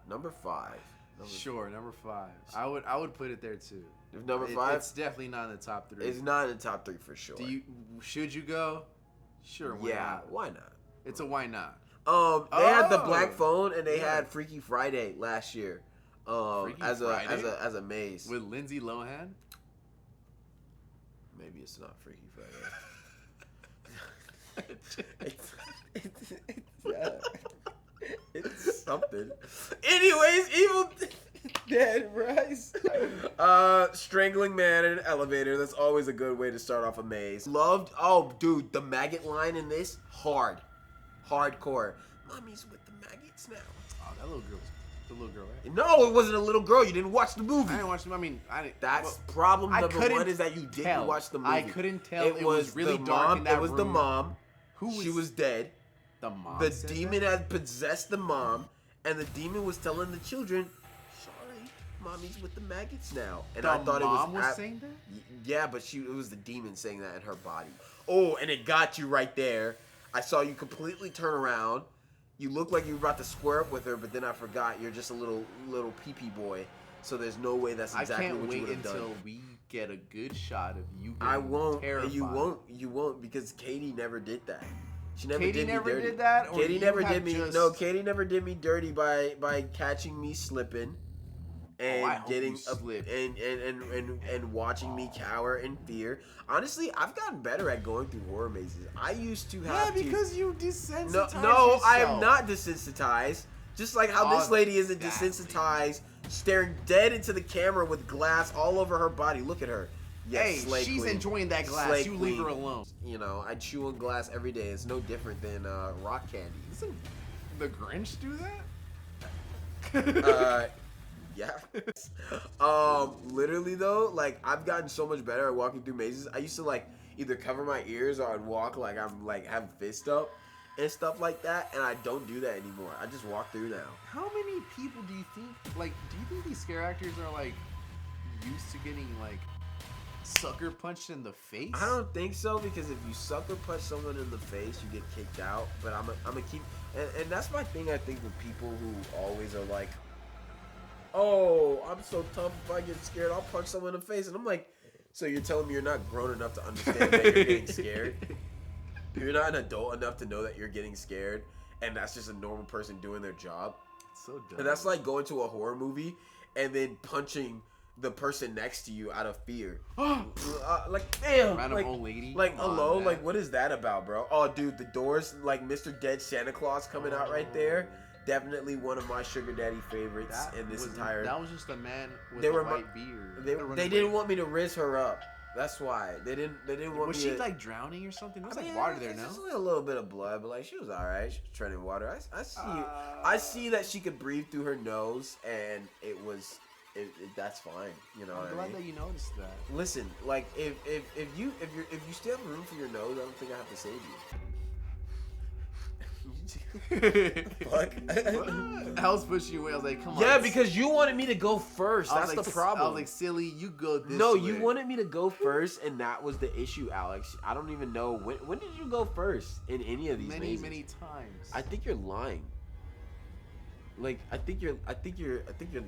Number 5. Sure, number 5. I would put it there too. If number 5, it's definitely not in the top 3. It's not in the top 3 for sure. Should you go? Sure. Why not? It's a why not. They had the Black Phone and they had Freaky Friday last year. As a maze with Lindsay Lohan. Maybe it's not Freaky Friday. It's something. Anyways, Evil Dead Rise. Strangling man in an elevator. That's always a good way to start off a maze. Loved. Oh, dude, the maggot line in this hardcore. Mommy's with the maggots now. Oh, that little girl. The little girl, right? No, it wasn't a little girl. You didn't watch the movie. I didn't watch the movie. That's problem number 1 is that you didn't watch the movie. I couldn't tell. It was really dark in that room. It was the mom. She was dead. The mom. The demon had possessed the mom, and the demon was telling the children, "Sorry, mommy's with the maggots now." And I thought mom was saying that. Yeah, but it was the demon saying that in her body. Oh, and it got you right there. I saw you completely turn around. You looked like you were about to square up with her, but then I forgot you're just a little pee-pee boy. So there's no way that's exactly what you would have done. I can't wait until we get a good shot of you. I won't. Terrified. You won't because Katie never did that. She never Katie did me never dirty. did that. Or Katie never did me. No, Katie never did me dirty by catching me slipping, and getting up and watching me cower in fear. Honestly, I've gotten better at going through horror mazes. I used to have because you desensitized. No, I am not desensitized. Just like how this lady isn't desensitized, staring dead into the camera with glass all over her body. Look at her. Yes, hey, she's enjoying that glass. Slay you queen. leave her alone. You know, I chew on glass every day. It's no different than rock candy. Doesn't the Grinch do that? Yeah. Literally though, like I've gotten so much better at walking through mazes. I used to like either cover my ears or I'd walk like I'm like have fist up and stuff like that, and I don't do that anymore. I just walk through now. How many people do you think, like, do you think these scare actors are, like, used to getting, like, sucker punched in the face? I don't think so, because if you sucker punch someone in the face, you get kicked out. But I'm gonna keep, and that's my thing. I think with people who always are like, "Oh, I'm so tough. If I get scared, I'll punch someone in the face." And I'm like, so you're telling me you're not grown enough to understand that you're getting scared? You're not an adult enough to know that you're getting scared, and that's just a normal person doing their job. It's so dumb. And that's like going to a horror movie and then punching the person next to you out of fear. Like, damn. Random like, old lady. Like, hello? Like, what is that about, bro? Oh, dude, the Doors, like Mr. Dead Santa Claus coming out right there. Definitely one of my sugar daddy favorites in this entire... That was just a man with a white beard. They didn't want me to riz her up. That's why. They didn't want me to... Was she, like, drowning or something? There was, like, water there, no? Just a little bit of blood, but, like, she was all right. She was treading water. I see that she could breathe through her nose, and it was... that's fine, you know. I'm glad that you noticed that. Listen, like if you still have room for your nose, I don't think I have to save you. Fuck. I was pushing you away. I was like, come on. Yeah, because you wanted me to go first. That's the problem. I was like, silly, you go this way. No, you wanted me to go first, and that was the issue, Alex. I don't even know when did you go first in any of these mazes? Many times. I think you're lying. Like I think you're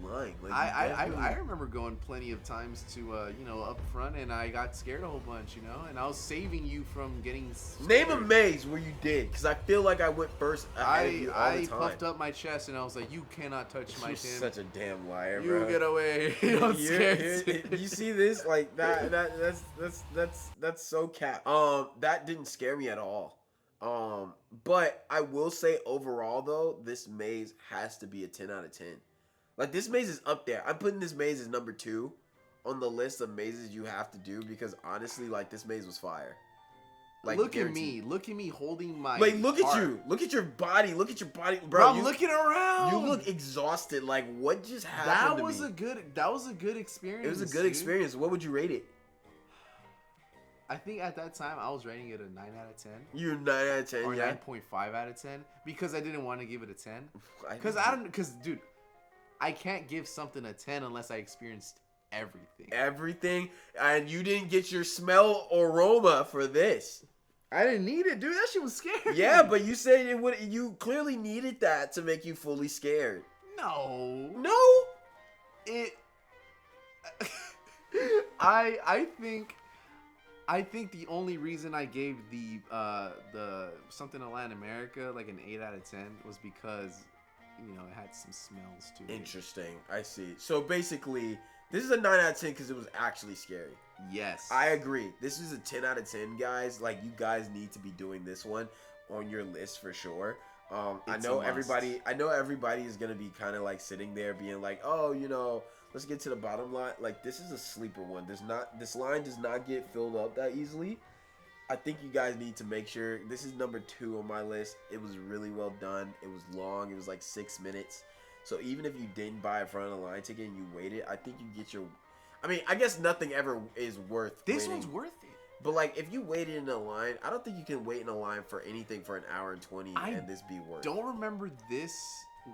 lying. Like I remember going plenty of times to up front, and I got scared a whole bunch, and I was saving you from getting scared. Name a maze where you did, because I feel like I went first. I puffed up my chest and I was like, you cannot touch my tin. Such a damn liar, you bro. Get away. I'm scared. You see this? Like that's so cap. That didn't scare me at all. But I will say overall though, this maze has to be a 10 out of 10. Like this maze is up there. I'm putting this maze as number 2 on the list of mazes you have to do, because honestly, like this maze was fire. Like look at me holding my look heart. at you. Look at your body, bro. Bro, I'm looking around. You look exhausted. Like what just happened? That was a good experience. It was a good experience. What would you rate it? I think at that time I was rating it a 9 out of 10. You're 9 out of 10, or yeah? 9.5 out of 10, because I didn't want to give it a 10. Because dude, I can't give something a 10 unless I experienced everything. Everything, and you didn't get your smell aroma for this. I didn't need it, dude. That shit was scary. Yeah, but you said it would. You clearly needed that to make you fully scared. No. It. I think the only reason I gave the something in Latin America like an 8 out of 10 was because it had some smells to it. Interesting. I see. So basically, this is a 9 out of 10 because it was actually scary. Yes. I agree. This is a 10 out of 10, guys. Like you guys need to be doing this one on your list for sure. I know everybody is gonna be kind of like sitting there being like, oh, let's get to the bottom line. Like this is a sleeper one. This line does not get filled up that easily. I think you guys need to make sure. This is number 2 on my list. It was really well done. It was long. It was like 6 minutes. So even if you didn't buy a front of the line ticket and you waited, I think you get your. I mean, I guess nothing ever is worth. This one's worth it. But like, if you waited in a line, I don't think you can wait in a line for anything for an hour and 20 and this be worth. Don't remember this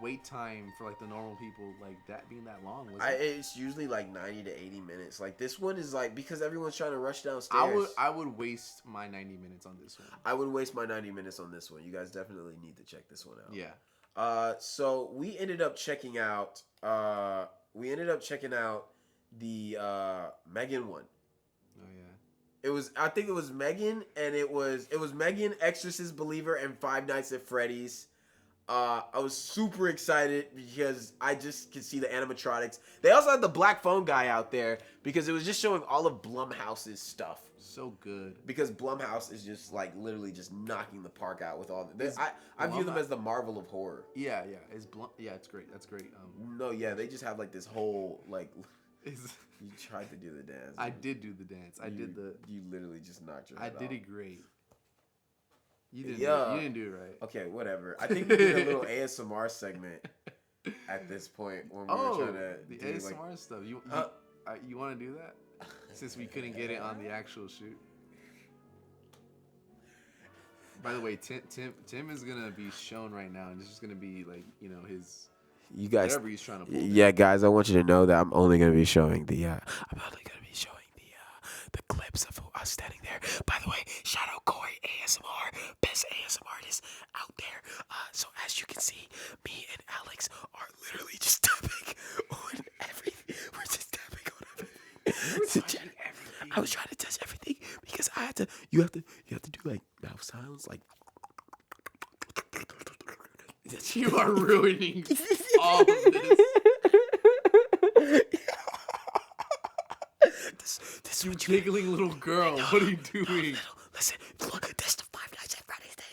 wait time for like the normal people like that being that long. It's usually like 90 to 80 minutes. Like this one is like, because everyone's trying to rush downstairs. I would waste my 90 minutes on this one. I would waste my 90 minutes on this one. You guys definitely need to check this one out. Yeah. So we ended up checking out. The Megan one. Oh yeah. I think it was Megan, and it was Megan, Exorcist Believer, and Five Nights at Freddy's. I was super excited because I just could see the animatronics. They also had the black phone guy out there because it was just showing all of Blumhouse's stuff. So good. Because Blumhouse is just like literally just knocking the park out with all. I view them as the Marvel of horror. Yeah. It's great. That's great. No, yeah, they just have like this whole like. You tried to do the dance. I did do the dance. You literally just knocked your head I did off. it great. You didn't do it right. Okay, whatever. I think we did a little ASMR segment at this point when we were trying to the do ASMR stuff. You want to do that? Since we couldn't get it on the actual shoot. By the way, Tim is gonna be shown right now, and it's just gonna be like his. You guys, whatever he's trying to pull. Yeah, guys, I want you to know that I'm only gonna be showing the clips of us standing there. By the way, shout out Koi ASMR, best ASMR artist out there. So as you can see, me and Alex are literally just tapping on everything. We're just tapping on everything. I was trying to touch everything because I had to. You have to do like mouth sounds, like. You are ruining all of this. This you giggling little girl. What are you doing? Listen, look, there's the Five Nights at Freddy's thing.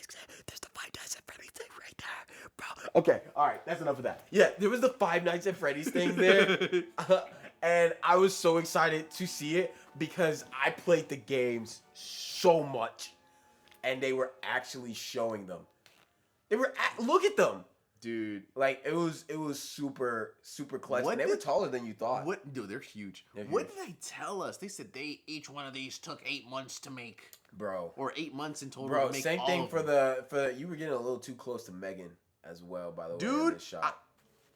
There's the Five Nights at Freddy's thing right there, bro. Okay, all right, that's enough of that. Yeah, there was the Five Nights at Freddy's thing there, and I was so excited to see it because I played the games so much, and they were actually showing them. Look at them. Dude, like it was super clutch. And they were taller than you thought. What? Dude, they're huge. What did they tell us? They said each one of these took 8 months to make, bro, or 8 months in total. Bro, to make same all thing of for them. you were getting a little too close to Megan as well. By the way, dude, in this shot.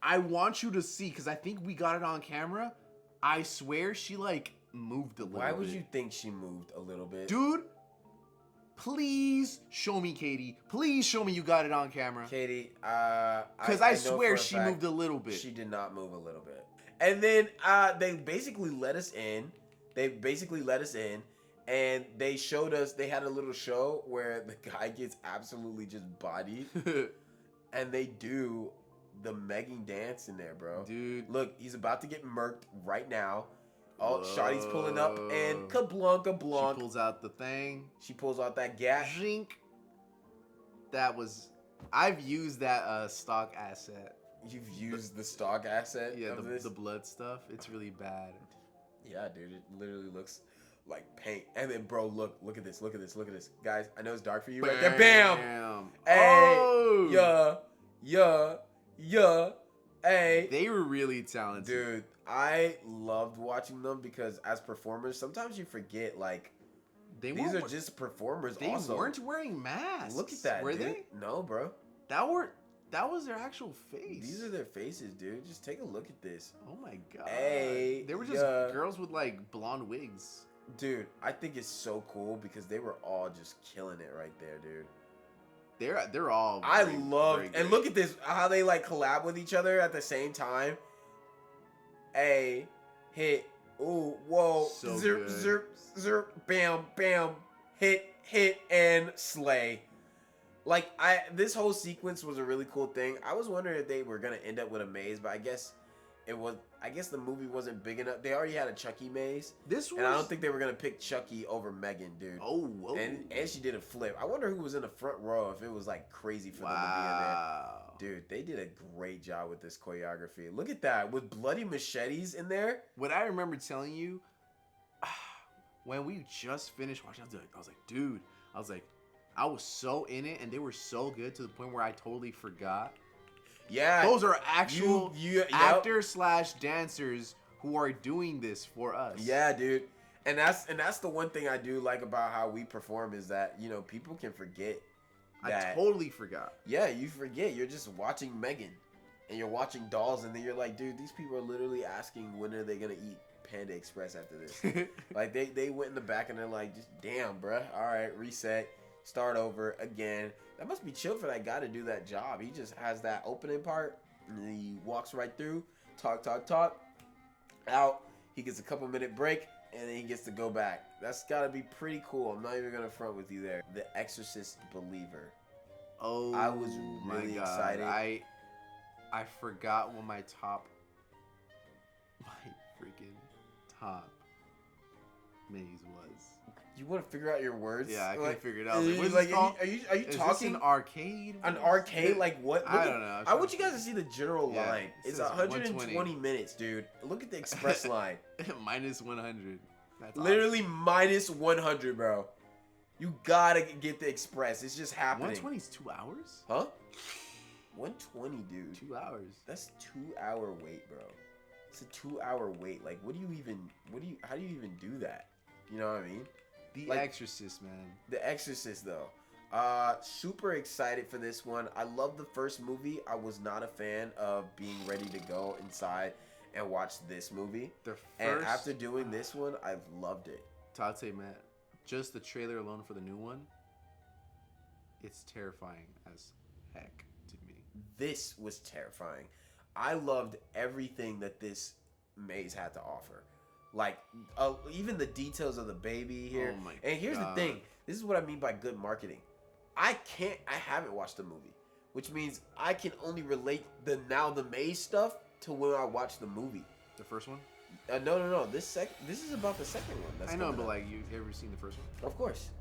I want you to see because I think we got it on camera. I swear she like moved a little. Why would you think she moved a little bit, dude? Please show me, Katie. Please show me you got it on camera. Katie, because I swear she moved a little bit. She did not move a little bit. And then they basically let us in. And they showed us, they had a little show where the guy gets absolutely just bodied. And they do the Megan dance in there, bro. Dude. Look, he's about to get murked right now. Oh, Shawty's pulling up, and kablanka. She pulls out the thing. She pulls out that gat. Zink. I've used that stock asset. You've used the stock asset? Yeah, the blood stuff. It's really bad. Yeah, dude, it literally looks like paint. And then, bro, look at this. Guys, I know it's dark for you right there. Bam! Hey, oh! Yeah. Hey. They were really talented. Dude, I loved watching them because as performers, sometimes you forget, like, these are just performers also. They weren't wearing masks. Look at that, Were dude. they? No, bro. That was their actual face. These are their faces, dude. Just take a look at this. Oh my god. Hey. They were just girls with, like, blonde wigs. Dude, I think it's so cool because they were all just killing it right there, dude. They're all. I loved, and look at this, how they like collab with each other at the same time. A hit, ooh, whoa, so zerp, good. zerp, bam, hit, and slay. Like this whole sequence was a really cool thing. I was wondering if they were gonna end up with a maze, but I guess the movie wasn't big enough. They already had a Chucky maze. And I don't think they were gonna pick Chucky over Megan, dude. Oh, whoa. And she did a flip. I wonder who was in the front row if it was like crazy for them to be in there. Dude, they did a great job with this choreography. Look at that, with bloody machetes in there. What I remember telling you, when we just finished watching, I was like, dude, I was so in it, and they were so good to the point where I totally forgot. Yeah, those are actual actors / dancers who are doing this for us. Yeah, dude, and that's the one thing I do like about how we perform is that people can forget. I totally forgot. Yeah, you forget. You're just watching Megan, and you're watching Dolls, and then you're like, dude, these people are literally asking when are they gonna eat Panda Express after this. Like they went in the back and they're like, just damn, bruh. All right, reset, start over again. That must be chill for that guy to do that job. He just has that opening part, and then he walks right through, talk, out. He gets a couple minute break, and then he gets to go back. That's gotta be pretty cool. I'm not even gonna front with you there. The Exorcist Believer. Oh, I was really excited. I forgot what my freaking top maze was. You want to figure out your words? Yeah, I couldn't figure it out. Are you is talking this an arcade? An arcade? Like what? I don't know. I want you guys to see the general line. It's 120 minutes, dude. Look at the express line. Minus 100. That's literally awesome. Minus 100, bro. You gotta get the express. It's just happening. 120 is 2 hours? Huh? 120, dude. 2 hours. That's 2-hour wait, bro. It's a 2-hour wait. Like, how do you even do that? You know what I mean? The like, Exorcist, man. The Exorcist, though. Super excited for this one. I love the first movie. I was not a fan of being ready to go inside and watch this movie. And after doing this one, I've loved it. I'll tell you, man, just the trailer alone for the new one, it's terrifying as heck to me. This was terrifying. I loved everything that this maze had to offer. Like, even the details of the baby here. Oh my and here's God. the thing. This is what I mean by good marketing. I haven't watched the movie, which means I can only relate the maze stuff to when I watched the movie. The first one? No. This is about the second one. I know, but like, you ever seen the first one? Of course.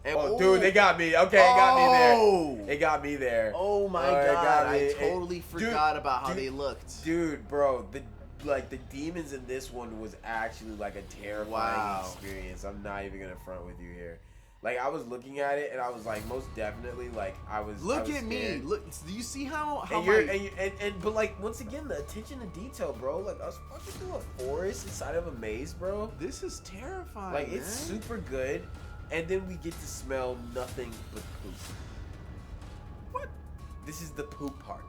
And, dude, they got me. Okay, it got me there. It got me there. Oh my God! I totally forgot about how they looked. Dude, bro, the demons in this one was actually like a terrifying experience. I'm not even gonna front with you here. Like, I was looking at it and I was like, most definitely, like, I was. Look at me. Look, do you see how but like, once again, the attention to detail, bro. Like, I was fucking through a forest inside of a maze, bro. This is terrifying. Like, it's super good, and then we get to smell nothing but poop. What? This is the poop part.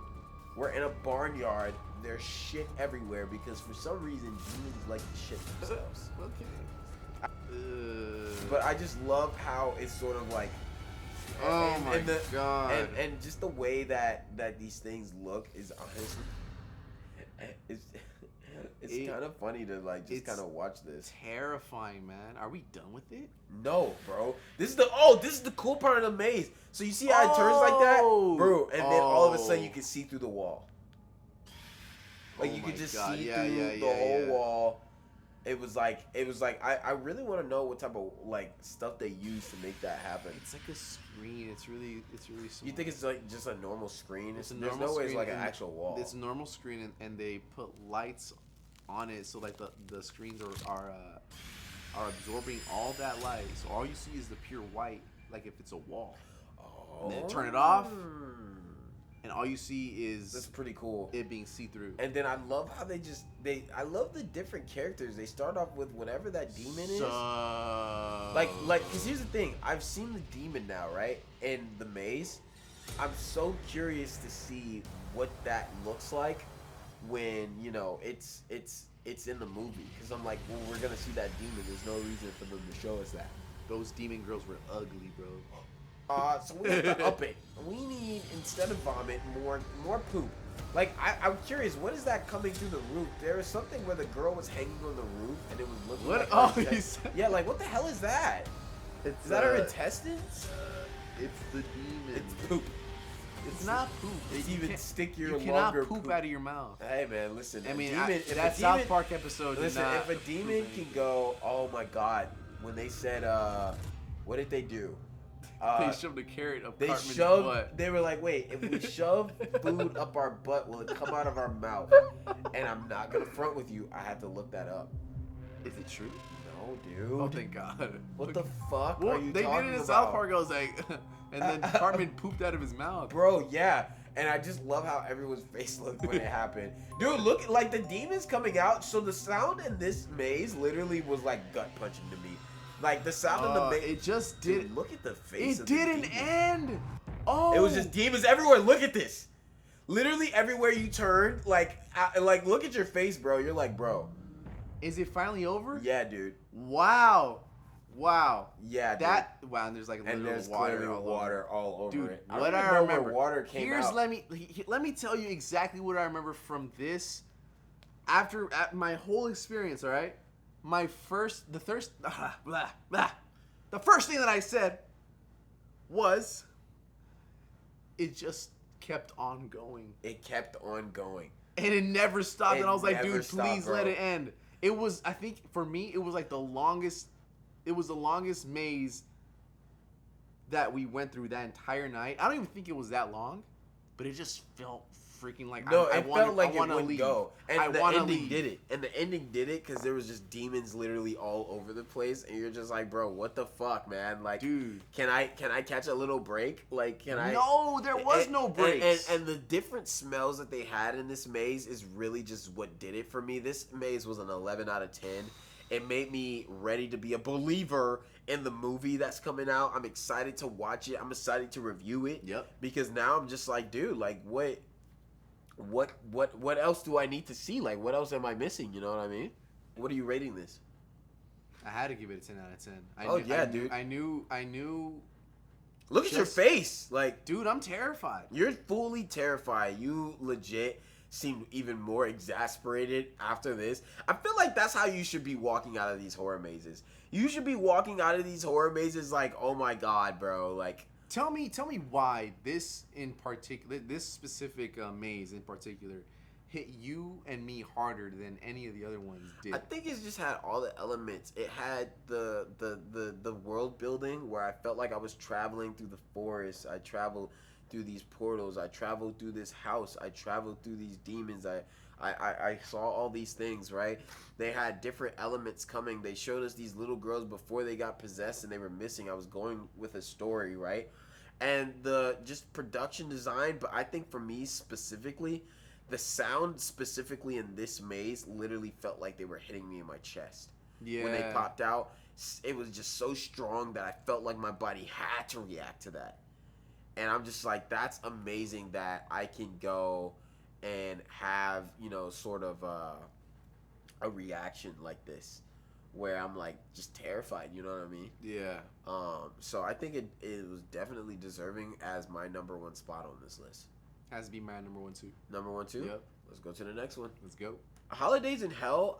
We're in a barnyard. There's shit everywhere because for some reason demons like to shit themselves. Okay. But I just love how it's sort of like, God, and just the way that these things look is honestly, it's kind of funny to like just kind of watch this. Terrifying, man. Are we done with it? No, bro. This is the cool part of the maze. So you see how it turns like that, bro, and then all of a sudden you can see through the wall. Like you could just see through the whole wall. It was like I really want to know what type of like stuff they use to make that happen. It's like a screen. It's really small. You think it's like just a normal screen? There's no way it's like an actual wall. It's a normal screen, and they put lights on it so like the screens are absorbing all that light. So all you see is the pure white, like if it's a wall. And then turn it off. And all you see is that's pretty cool. It being see-through. And then I love how I love the different characters. They start off with whatever that demon is. Like cuz here's the thing. I've seen the demon now, right? In the maze. I'm so curious to see what that looks like when, you know, it's in the movie, cuz I'm like, well, we're going to see that demon. There's no reason for them to show us that. Those demon girls were ugly, bro. So we have to up it. We need, instead of vomit, more poop. Like, I'm curious, what is that coming through the roof? There was something where the girl was hanging on the roof and it was looking like... What? Yeah, like, what the hell is that? Is that her intestines? It's the demon. It's poop. It's not poop. It's even stickier, longer You cannot poop out of your mouth. Hey, man, listen. I mean, that South Park episode listen, if a demon can go... Oh, my God. When they said, what did they do? They shoved a carrot up Cartman's butt. They were like, wait, if we shove food up our butt, will it come out of our mouth? And I'm not going to front with you. I had to look that up. Is it true? No, dude. Oh, thank God. What the fuck well, are you talking about? They did it in South Park. I was like, and then Cartman pooped out of his mouth. Bro, yeah. And I just love how everyone's face looked when it happened. Dude, look, like the demons coming out. So the sound in this maze literally was like gut punching to me. Like the sound in the maze. It just did. Dude, look at the face. It didn't end. Oh. It was just demons everywhere. Look at this. Literally everywhere you turn, like look at your face, bro. You're like, bro. Is it finally over? Yeah, dude. Wow. Yeah, dude. Wow, and there's like and there's water all over dude, it. What I remember where water came out. Let me tell you exactly what I remember from this. After my whole experience, all right. The first thing that I said was, it just kept on going. It kept on going. And it never stopped. And I was like, dude, please let it end. It was, I think, for me, it was like the longest maze that we went through that entire night. I don't even think it was that long, but it just felt freaking like. No, I it wanna, felt like I it wanna wouldn't leave. go. And I the wanna ending leave. did it. And the ending did it because there was just demons literally all over the place, and you're just like, bro, what the fuck, man? Like, Dude, can I catch a little break? Like, can I? No, there was no breaks. And the different smells that they had in this maze is really just what did it for me. This maze was an 11 out of 10. It made me ready to be a believer in the movie that's coming out. I'm excited to watch it. I'm excited to review it. Yep. Because now I'm just like, dude, like what else do I need to see? Like, what else am I missing? You know what I mean? What are you rating this? I had to give it a 10 out of 10. Dude. I knew. Look at your face. Like, Dude, I'm terrified. you're fully terrified. You legit seem even more exasperated after this. I feel like that's how you should be walking out of these horror mazes. You should be walking out of these horror mazes like, oh my god, bro. Like, Tell me why this in particular, this specific maze in particular, hit you and me harder than any of the other ones did. I think it just had all the elements. It had the world building where I felt like I was traveling through the forest. I traveled through these portals. I traveled through this house. I traveled through these demons. I saw all these things, right? They had different elements coming. They showed us these little girls before they got possessed and they were missing. I was going with a story, right? And the just production design, but I think for me specifically, the sound specifically in this maze literally felt like they were hitting me in my chest. Yeah. When they popped out, it was just so strong that I felt like my body had to react to that. And I'm just like, that's amazing that I can go and have, you know, sort of a reaction like this where I'm like just terrified, you know what I mean? Yeah. So I think it was definitely deserving as my number one spot on this list. Has to be my number 1 too. Number 1 too? Yep. Let's go to the next one. Let's go. Holidays in Hell.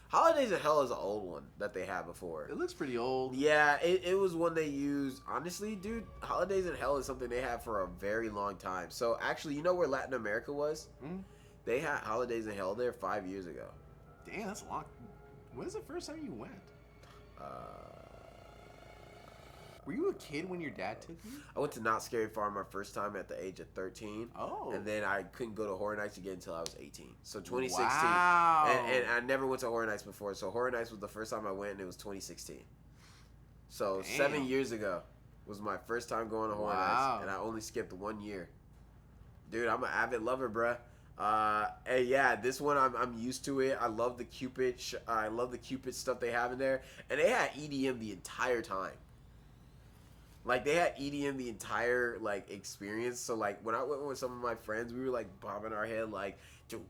Holidays in Hell is an old one that they had before. It looks pretty old. Yeah, it was one they used. Honestly, dude, Holidays in Hell is something they had for a very long time. So actually, you know where Latin America was? Mm-hmm. They had Holidays in Hell there 5 years ago. Damn, that's a long. When's the first time you went? Were you a kid when your dad took you? I went to Not Scary Farm my first time at the age of 13. Oh. And then I couldn't go to Horror Nights again until I was 18. So 2016. Wow. And I never went to Horror Nights before. So Horror Nights was the first time I went, and it was 2016. So Damn. 7 years ago was my first time going to Horror Nights, and I only skipped 1 year. Dude, I'm an avid lover, bruh. And yeah, this one I'm used to it. I love the Cupid. I love the Cupid stuff they have in there, and they had EDM the entire time. Like, they had EDM the entire, like, experience. So, like, when I went with some of my friends, we were, like, bobbing our head, like, do.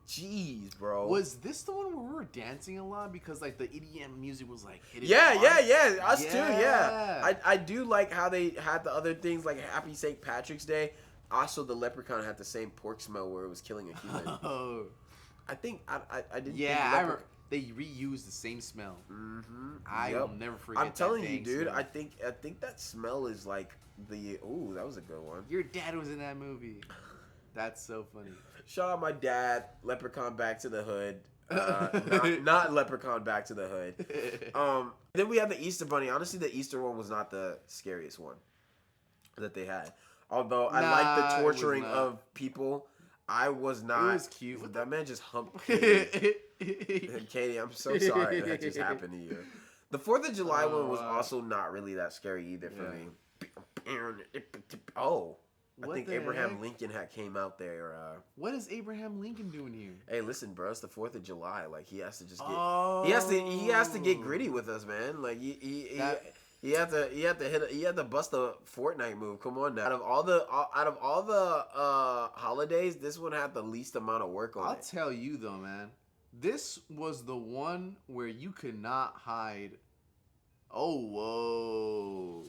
Jeez, bro. Was this the one where we were dancing a lot? Because, like, the EDM music was, like, hitting Yeah. Us Yeah. too, yeah. I do like how they had the other things, like Happy St. Patrick's Day. Also, the leprechaun had the same pork smell where it was killing a human. Oh. I think, I didn't Yeah, think I remember. They reused the same smell. Mm-hmm. I will never forget. I'm telling that you, dude. smell. I think that smell is like the. Ooh, that was a good one. Your dad was in that movie. That's so funny. Shout out my dad, Leprechaun Back to the Hood. Not Leprechaun Back to the Hood. Then we have the Easter Bunny. Honestly, the Easter one was not the scariest one that they had. Although I like the torturing of people. I was not. It was cute. That man just humped Katie. Katie, I'm so sorry that just happened to you. The 4th of July one was also not really that scary either for me. Oh. I think Abraham Lincoln came out there. What is Abraham Lincoln doing here? Hey, listen, bro. It's the 4th of July. Like, he has to just get. He has to get gritty with us, man. Like, he had to bust a Fortnite move. Come on now. Out of all the holidays, this one had the least amount of work on it. I'll tell you though, man. This was the one where you could not hide. Oh, whoa.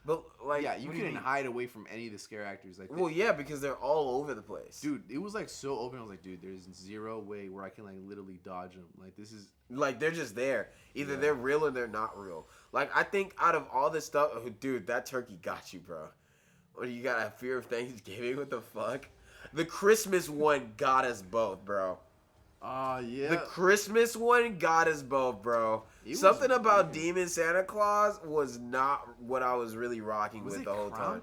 But like, yeah, you couldn't hide away from any of the scare actors. Like, well, yeah, because they're all over the place, dude. It was like so open. I was like, dude, there's zero way where I can like literally dodge them. Like, this is like they're just there. Either they're real or they're not real. Like, I think out of all this stuff, dude, that turkey got you, bro. Or you got a fear of Thanksgiving? What the fuck? The Christmas one got us both, bro. Yeah. The Christmas one got us both, bro. Something about Demon Santa Claus was not what I was really rocking with the whole time.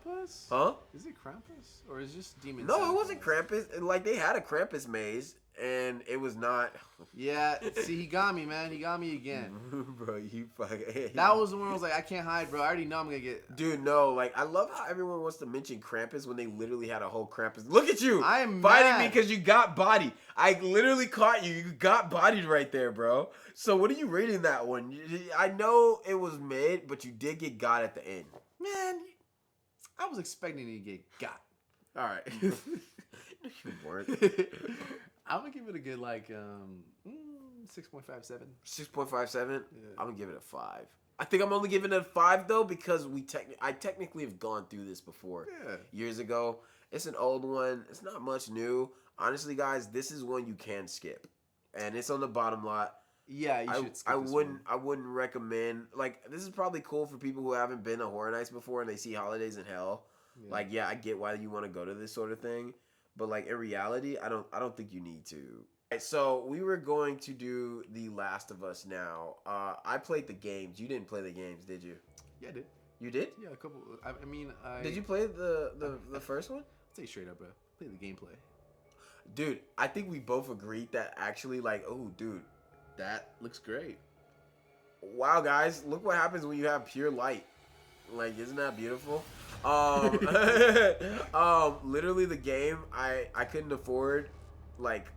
Huh? Is it Krampus? Or is it just Demon No, Santa it wasn't Claus? Krampus. Like, they had a Krampus maze, and it was not. Yeah, see, he got me, man. He got me again. Bro, you fucking. That was the one I was like, I can't hide, bro. I already know I'm gonna get. Dude, no. Like, I love how everyone wants to mention Krampus when they literally had a whole Krampus. Look at you. I am fighting me because you got bodied. I literally caught you. You got bodied right there, bro. So what are you rating that one? I know it was mid, but you did get got at the end. Man, I was expecting to get got. All right. You weren't. I'm gonna give it a good 6.57. 6.57. Yeah. I'm gonna give it a 5. I think I'm only giving it a 5 though because I technically have gone through this before. Yeah. Years ago. It's an old one. It's not much new. Honestly, guys, this is one you can skip, and it's on the bottom lot. Yeah, you should skip I this wouldn't. one. I wouldn't recommend. Like, this is probably cool for people who haven't been to Horror Nights before and they see Holidays in Hell. Yeah. Like, yeah, I get why you want to go to this sort of thing, but like in reality, I don't think you need to. Right, so we were going to do The Last of Us now. I played the games. You didn't play the games, did you? Yeah, I did. You did? Yeah, a couple. I mean, Did you play the first one? I'll tell you straight up, bro. Play the gameplay. Dude, I think we both agreed that actually, like, oh, dude, That looks great. wow, guys, look what happens when you have pure light. Like, isn't that beautiful? Literally the game, I couldn't afford like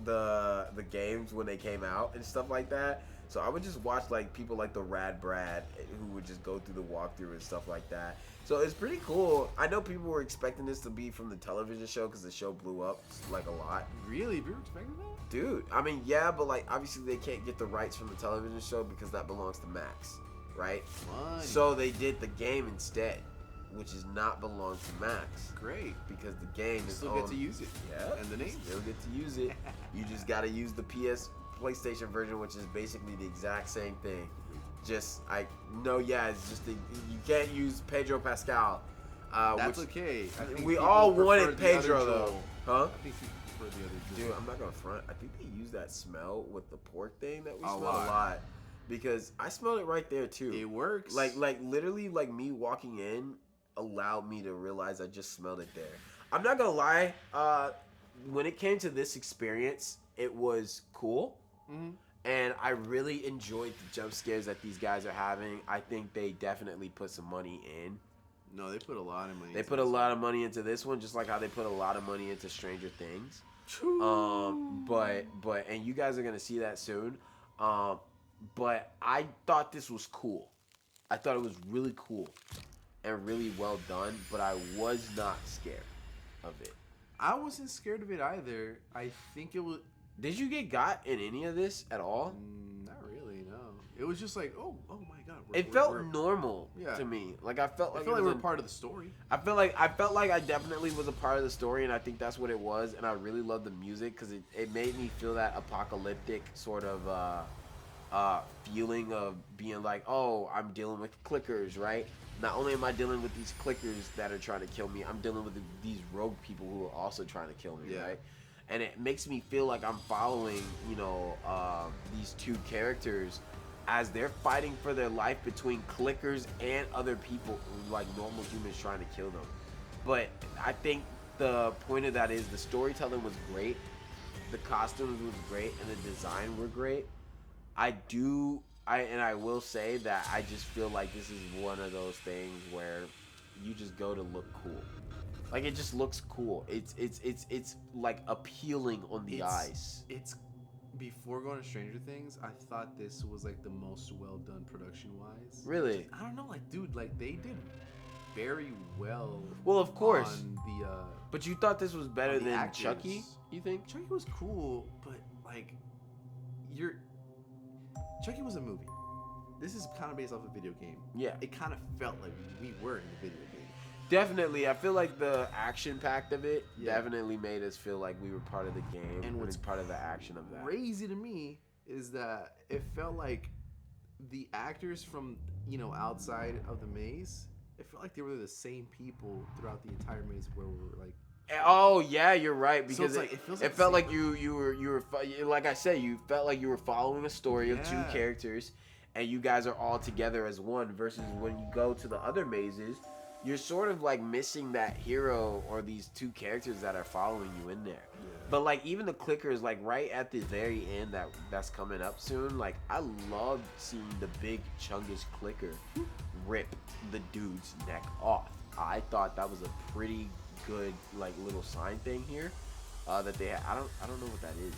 the games when they came out and stuff like that. So I would just watch like people like the Rad Brad who would just go through the walkthrough and stuff like that. So it's pretty cool. I know people were expecting this to be from the television show because the show blew up like a lot. Really? You were expecting that? Dude, I mean, yeah, but like obviously they can't get the rights from the television show because that belongs to Max, right? Fun. So they did the game instead, which does not belong to Max. Great. Because the game is Still get to use it. Yeah, And the name. still get to use it. You just got to use the PlayStation version, which is basically the exact same thing. Just it's just you can't use Pedro Pascal. That's which okay. I think we people all prefer wanted the other Pedro though, Joel. huh? I think people prefer the other Joel. Dude, I'm not gonna front. I think they use that smell with the pork thing that we A smell lot. a lot, because I smelled it right there too. It works. Like literally, like me walking in allowed me to realize I just smelled it there. I'm not gonna lie. When it came to this experience, it was cool. Mhm. And I really enjoyed the jump scares that these guys are having. I think they definitely put some money in. No, they put a lot of money. They put a lot of money into this one, just like how they put a lot of money into Stranger Things. But and you guys are gonna see that soon. But I thought this was cool. I thought it was really cool and really well done. But I was not scared of it. I wasn't scared of it either. I think it was. Did you get got in any of this at all? Not really. No. It was just like, oh my god. It felt normal Yeah. to me. Like I felt I like felt it like was we're part of the story. I felt like I definitely was a part of the story, and I think that's what it was. And I really loved the music because it made me feel that apocalyptic sort of feeling of being like, oh, I'm dealing with clickers, right? Not only am I dealing with these clickers that are trying to kill me, I'm dealing with these rogue people who are also trying to kill me, Yeah. right? And it makes me feel like I'm following, these two characters as they're fighting for their life between clickers and other people, like normal humans trying to kill them. But I think the point of that is the storytelling was great, the costumes was great, and the design were great. I will say that I just feel like this is one of those things where you just go to look cool. Like it just looks cool. It's like appealing on the eyes. It's before going to Stranger Things, I thought this was like the most well done production wise. Really? I don't know, like dude, like they did very well. Well, of course. On the But you thought this was better the than actors. Chucky? You think? Chucky was cool, but like Chucky was a movie. This is kind of based off a video game. Yeah. It kind of felt like we were in the video game. Definitely. I feel like the action packed of it Yeah. definitely made us feel like we were part of the game And what's part of the action of that. Crazy to me is that it felt like the actors from, outside of the maze, it felt like they were the same people throughout the entire maze where we were like Oh yeah, you're right because So it feels it felt like you were like I said, you felt like you were following a story of two characters, and you guys are all together as one. Versus when you go to the other mazes, you're sort of like missing that hero or these two characters that are following you in there. Yeah. But like even the clickers, like right at the very end that's coming up soon. Like I loved seeing the big Chungus clicker rip the dude's neck off. I thought that was a pretty good like little sign thing here that they had. I don't know what that is.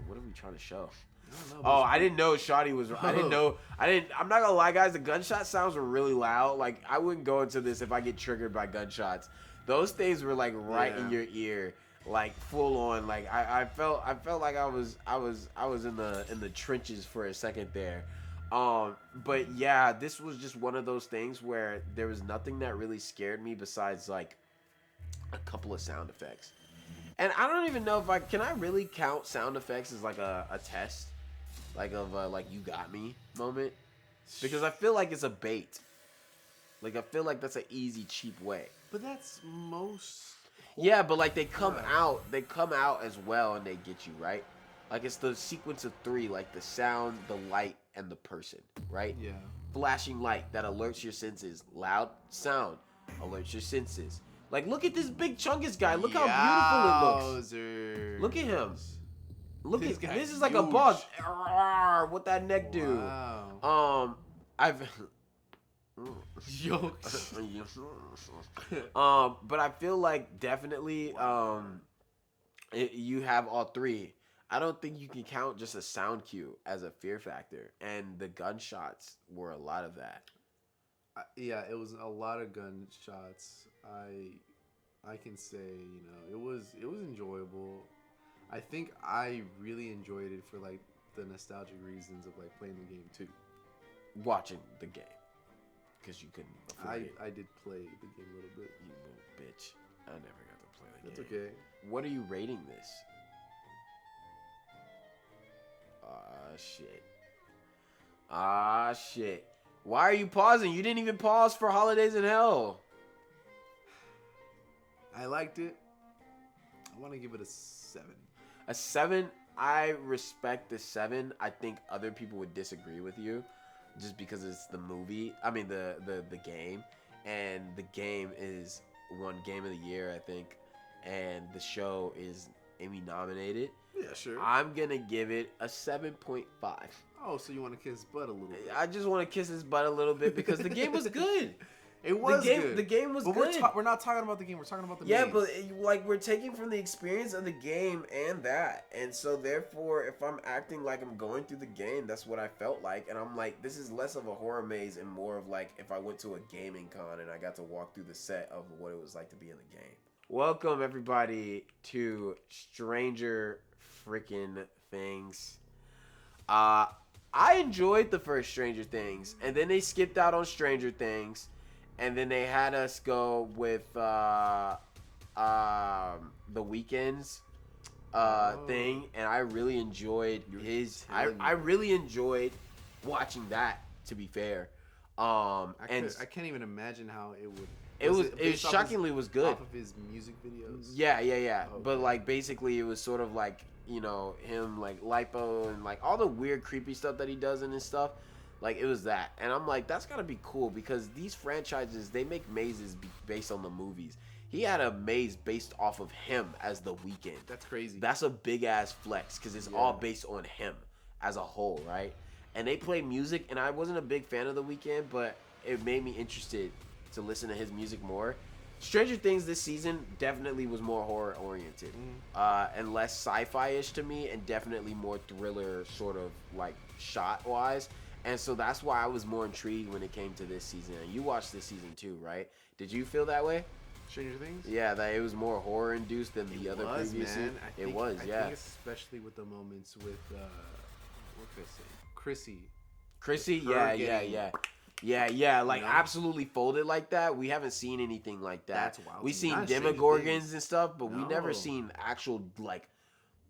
What are we trying to show? I don't know. Oh, I didn't know Shotty was. I didn't know. I'm not gonna lie, guys. The gunshot sounds were really loud. Like I wouldn't go into this if I get triggered by gunshots. Those things were like right in your ear, like full on. Like I felt like I was in the trenches for a second there. But yeah, this was just one of those things where there was nothing that really scared me besides like a couple of sound effects. And I don't even know if can I really count sound effects as like a test, like of like you got me moment, because I feel like it's a bait. Like I feel like that's an easy, cheap way. But that's most. Yeah, but like they come out as well, and they get you right. Like it's the sequence of three, like the sound, the light, and the person, right? Yeah. Flashing light that alerts your senses. Loud sound alerts your senses. Like, look at this big Chungus guy. Look how beautiful it looks. Look at him. Look at this is like huge. A boss. What that neck do? Wow. I've. Jokes. But I feel like definitely you have all three. I don't think you can count just a sound cue as a fear factor, and the gunshots were a lot of that. Yeah, it was a lot of gunshots. I can say, it was enjoyable. I think I really enjoyed it for like the nostalgic reasons of like playing the game too. Watching the game, because you couldn't afford it. I did play the game a little bit. You little bitch! I never got to play the game. That's okay. What are you rating this? Shit. Why are you pausing? You didn't even pause for Holidays in Hell. I liked it. I want to give it a 7. A 7? I respect the 7. I think other people would disagree with you just because it's the movie. I mean, the game. And the game is won Game of the Year, I think. And the show is Emmy nominated. Yeah, sure. I'm going to give it a 7.5. Oh, so you want to kiss his butt a little bit? I just want to kiss his butt a little bit because the game was good. It was good. The game was good. We're not talking about the game. We're talking about the maze. But like we're taking from the experience of the game and that. And so therefore, if I'm acting like I'm going through the game, that's what I felt like. And I'm like, this is less of a horror maze and more of like if I went to a gaming con and I got to walk through the set of what it was like to be in the game. Welcome everybody to Stranger Freaking Things. I enjoyed the first Stranger Things, and then they skipped out on Stranger Things, and then they had us go with the Weeknd's thing, and I really enjoyed I really enjoyed watching that. To be fair, I can't even imagine how it would. It shockingly was good. Off of his music videos. Yeah. Oh, but like basically, it was sort of like. Him like lipo and like all the weird creepy stuff that he does in his stuff, like it was that. And I'm like, that's gotta be cool because these franchises, they make mazes based on the movies. He had a maze based off of him as the Weeknd. That's crazy. That's a big ass flex because it's all based on him as a whole, right? And they play music, and I wasn't a big fan of the Weeknd, but it made me interested to listen to his music more. Stranger Things this season definitely was more horror oriented and less sci-fi-ish to me, and definitely more thriller sort of like shot wise. And so that's why I was more intrigued when it came to this season. And you watched this season too, right? Did you feel that way? Stranger Things? Yeah, that it was more horror induced than the other previous season. I think especially with the moments with what could I say? Chrissy, yeah, like absolutely folded like that. We haven't seen anything like that. That's wild. We've seen Demogorgons and stuff, but we never seen actual like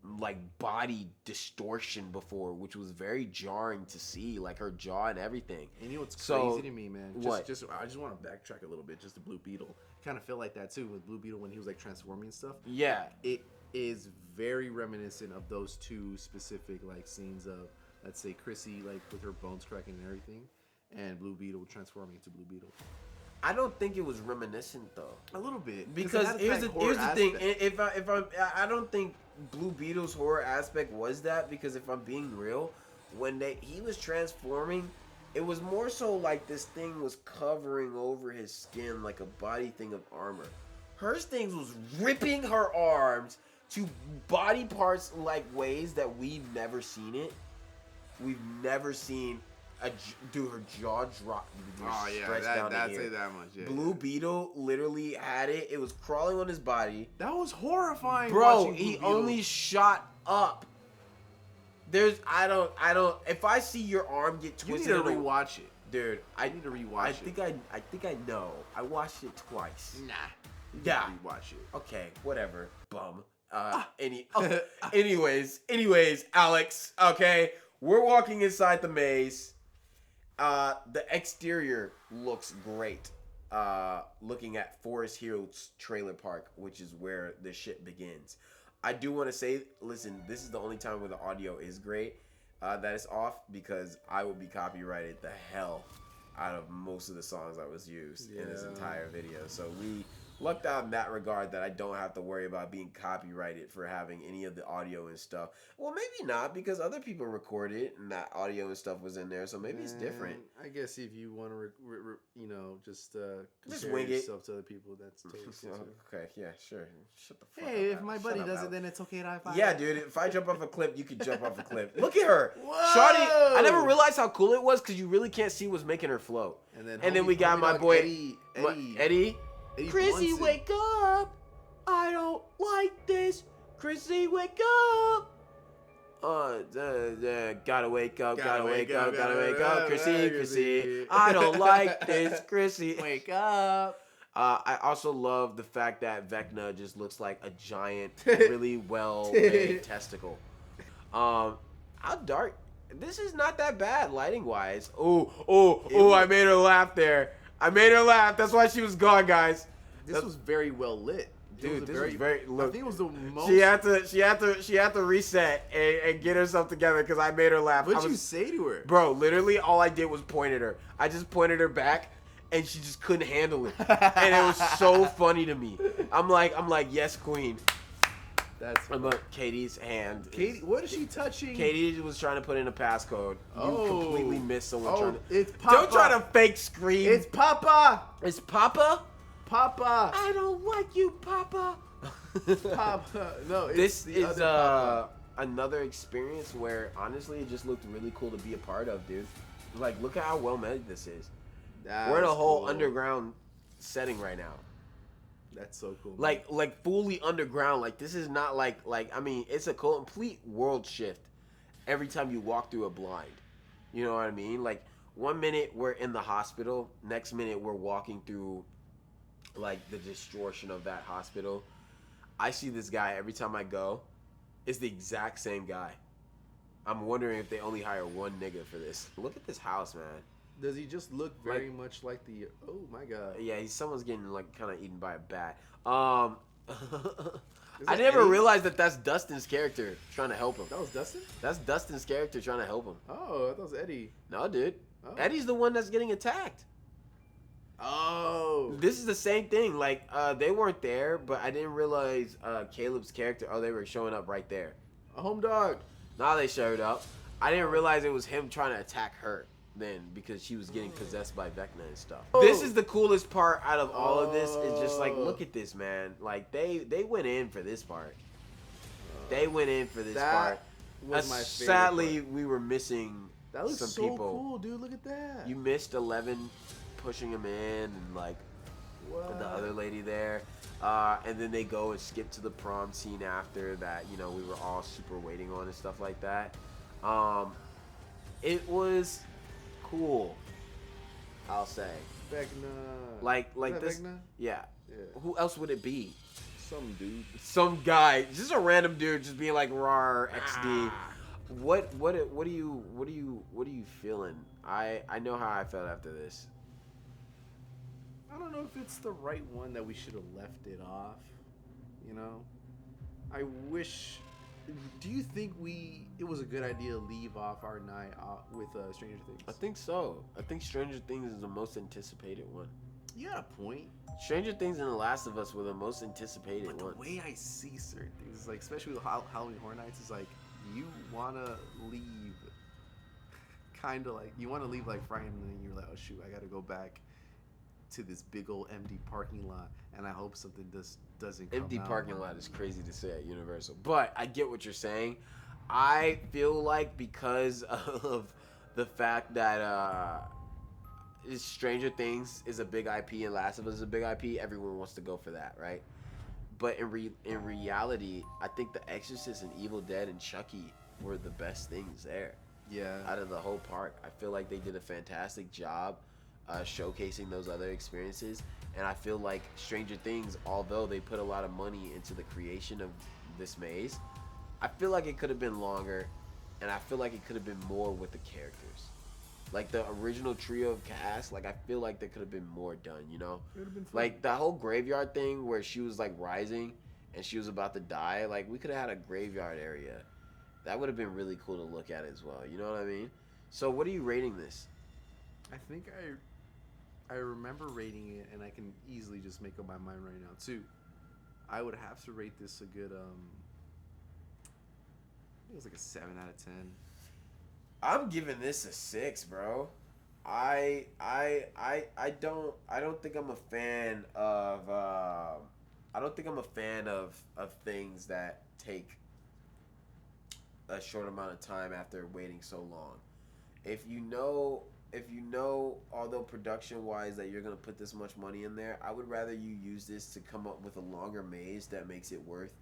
like body distortion before, which was very jarring to see, like her jaw and everything. And you know what's crazy to me, man? I just want to backtrack a little bit, just to Blue Beetle. Kind of feel like that too with Blue Beetle when he was like transforming and stuff. Yeah, it is very reminiscent of those two specific like scenes of, let's say, Chrissy like with her bones cracking and everything, and Blue Beetle transforming into Blue Beetle. I don't think it was reminiscent though. A little bit, because here's the thing. I don't think Blue Beetle's horror aspect was that, because if I'm being real, when he was transforming, it was more so like this thing was covering over his skin like a body thing of armor. Her thing was ripping her arms to body parts like ways that we've never seen it. We've never seen her jaw drop. Oh yeah, that's it that much. Yeah, Blue Beetle literally had it. It was crawling on his body. That was horrifying, bro. He only shot up. I don't. If I see your arm get twisted, you need to rewatch it, dude. I need to rewatch it. I think I know. I watched it twice. Nah. Yeah. Rewatch it. Okay, whatever. Bum. Anyways, Alex. Okay, we're walking inside the maze. The exterior looks great. Looking at Forest Hills Trailer Park, which is where the shit begins. I do want to say, listen, this is the only time where the audio is great. That is off because I will be copyrighted the hell out of most of the songs that was used in this entire video. So we lucked out in that regard that I don't have to worry about being copyrighted for having any of the audio and stuff. Well, maybe not, because other people recorded and that audio and stuff was in there, so maybe it's different. I guess if you want to, just wing yourself to other people, that's totally okay. Yeah, sure. Shut the fuck up. Hey, if my buddy does it, then it's okay. Yeah, dude. If I jump off a cliff, you can jump off a cliff. Look at her, Shawty. I never realized how cool it was because you really can't see what's making her float. And then we got my boy Eddie. Chrissy, wake up! I don't like this. Chrissy, wake up! Gotta wake up, gotta wake up. Chrissy, I don't like this. Chrissy, wake up. I also love the fact that Vecna just looks like a giant, really well-made testicle. How dark? This is not that bad lighting-wise. Oh! I made her laugh there. I made her laugh. That's why she was gone, guys. This was very well lit. Dude, this was very. Look, I think it was the most. She had to reset and get herself together because I made her laugh. What'd you say to her, bro? Literally, all I did was point at her. I just pointed her back, and she just couldn't handle it, and it was so funny to me. I'm like, yes, queen. I'm like, Katie's hand. Katie, what is she touching? Katie was trying to put in a passcode. You completely missed someone trying to. It's Papa. Don't try to fake scream. It's Papa. It's Papa. Papa. I don't like you, Papa. Papa. No, this is another experience where honestly it just looked really cool to be a part of, dude. Like, look at how well made this is. We're in a whole underground setting right now. That's so cool. Like fully underground. Like, this is not like I mean, it's a complete world shift every time you walk through a blind. You know what I mean? Like, 1 minute we're in the hospital, next minute we're walking through like the distortion of that hospital. I see this guy every time I go. It's the exact same guy. I'm wondering if they only hire one nigga for this. Look at this house, man. Does he just look very much like the? Oh my god. Yeah, someone's getting like kind of eaten by a bat. I never realized that that's Dustin's character trying to help him. That was Dustin? That's Dustin's character trying to help him. Oh, I thought it was Eddie. No, dude. Oh. Eddie's the one that's getting attacked. Oh. This is the same thing. Like, they weren't there, but I didn't realize Caleb's character. Oh, they were showing up right there. A home dog. Now they showed up. I didn't realize it was him trying to attack her then because she was getting possessed by Vecna and stuff. Oh. This is the coolest part out of all of this. Is just like, look at this, man. Like, they went in for this part. They went in for this part. Was my favorite sadly, part. We were missing that looks some so people. Cool, dude. Look at that. You missed 11 pushing him in and like the other lady there. And then they go and skip to the prom scene after that, you know, we were all super waiting on and stuff like that. It was cool, I'll say. Vecna. Like this. Vecna? Yeah. Who else would it be? Some dude. Some guy, just a random dude, just being like "rar XD." What are you feeling? I know how I felt after this. I don't know if it's the right one that we should have left it off. You know, I wish. Do you think it was a good idea to leave off our night with Stranger Things? I think so. I think Stranger Things is the most anticipated one. You got a point. Stranger Things and The Last of Us were the most anticipated ones. But the way I see certain things, like especially with Halloween Horror Nights, is like you wanna leave, kind of like you wanna leave like Friday, and then you're like, oh shoot, I gotta go back to this big old empty parking lot, and I hope something doesn't come Empty out. parking lot is crazy to say at Universal, but I get what you're saying. I feel like because of the fact that Stranger Things is a big IP and Last of Us is a big IP, everyone wants to go for that, right? But in reality, I think The Exorcist and Evil Dead and Chucky were the best things there. Yeah. Out of the whole park, I feel like they did a fantastic job showcasing those other experiences, and I feel like Stranger Things, although they put a lot of money into the creation of this maze, I feel like it could have been longer, and I feel like it could have been more with the characters. Like the original trio of cast, like I feel like there could have been more done, you know? It would have been fun. Like the whole graveyard thing where she was like rising and she was about to die, like we could have had a graveyard area. That would have been really cool to look at as well, you know what I mean? So what are you rating this? I think I remember rating it, and I can easily just make up my mind right now too. I would have to rate this a good I think it was like a 7 out of 10. I'm giving this a 6, bro. I don't think I'm a fan of things that take a short amount of time after waiting so long. If you know, although production wise that you're gonna put this much money in there, I would rather you use this to come up with a longer maze that makes it worth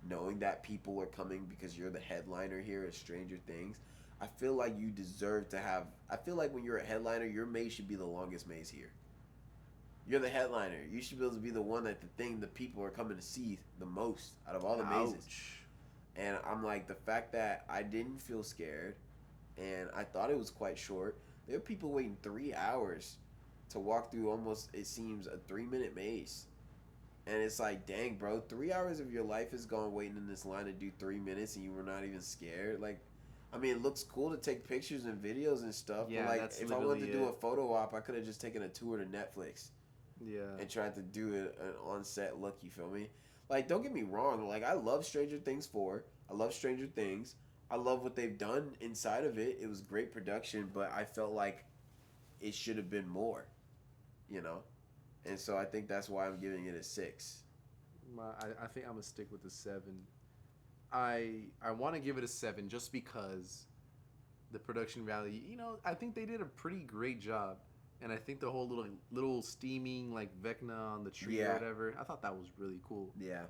knowing that people are coming because you're the headliner here at Stranger Things. I feel like you deserve to have. I feel like when you're a headliner, your maze should be the longest maze here. You're the headliner. You should be able to be the one that the people are coming to see the most out of all the mazes. And I'm like, the fact that I didn't feel scared, and I thought it was quite short. There are people waiting 3 hours to walk through almost, it seems, a 3-minute maze. And it's like, dang, bro, 3 hours of your life is gone waiting in this line to do 3 minutes, and you were not even scared. Like, I mean, it looks cool to take pictures and videos and stuff. Yeah, but like, that's if I wanted to literally do a photo op, I could have just taken a tour to Netflix. Yeah. And tried to do an on-set look, you feel me? Like, don't get me wrong. Like, I love Stranger Things 4. I love Stranger Things. I love what they've done inside of it. It was great production, but I felt like it should have been more, you know? And so I think that's why I'm giving it a 6. I think I'm going to stick with the 7. I want to give it a 7 just because the production value, you know, I think they did a pretty great job. And I think the whole little steaming like Vecna on the tree or whatever, I thought that was really cool. Yeah.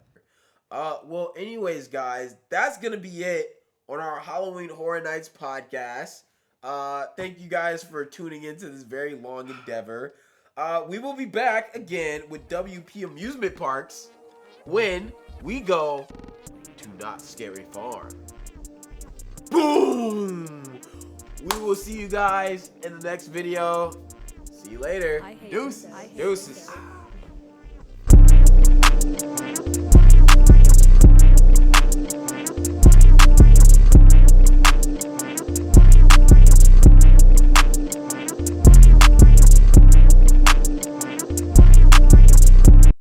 Well, anyways, guys, that's going to be it on our Halloween Horror Nights podcast. Thank you guys for tuning into this very long endeavor. We will be back again with WP Amusement Parks when we go to Not Scary Farm. Boom! We will see you guys in the next video. See you later. Deuces.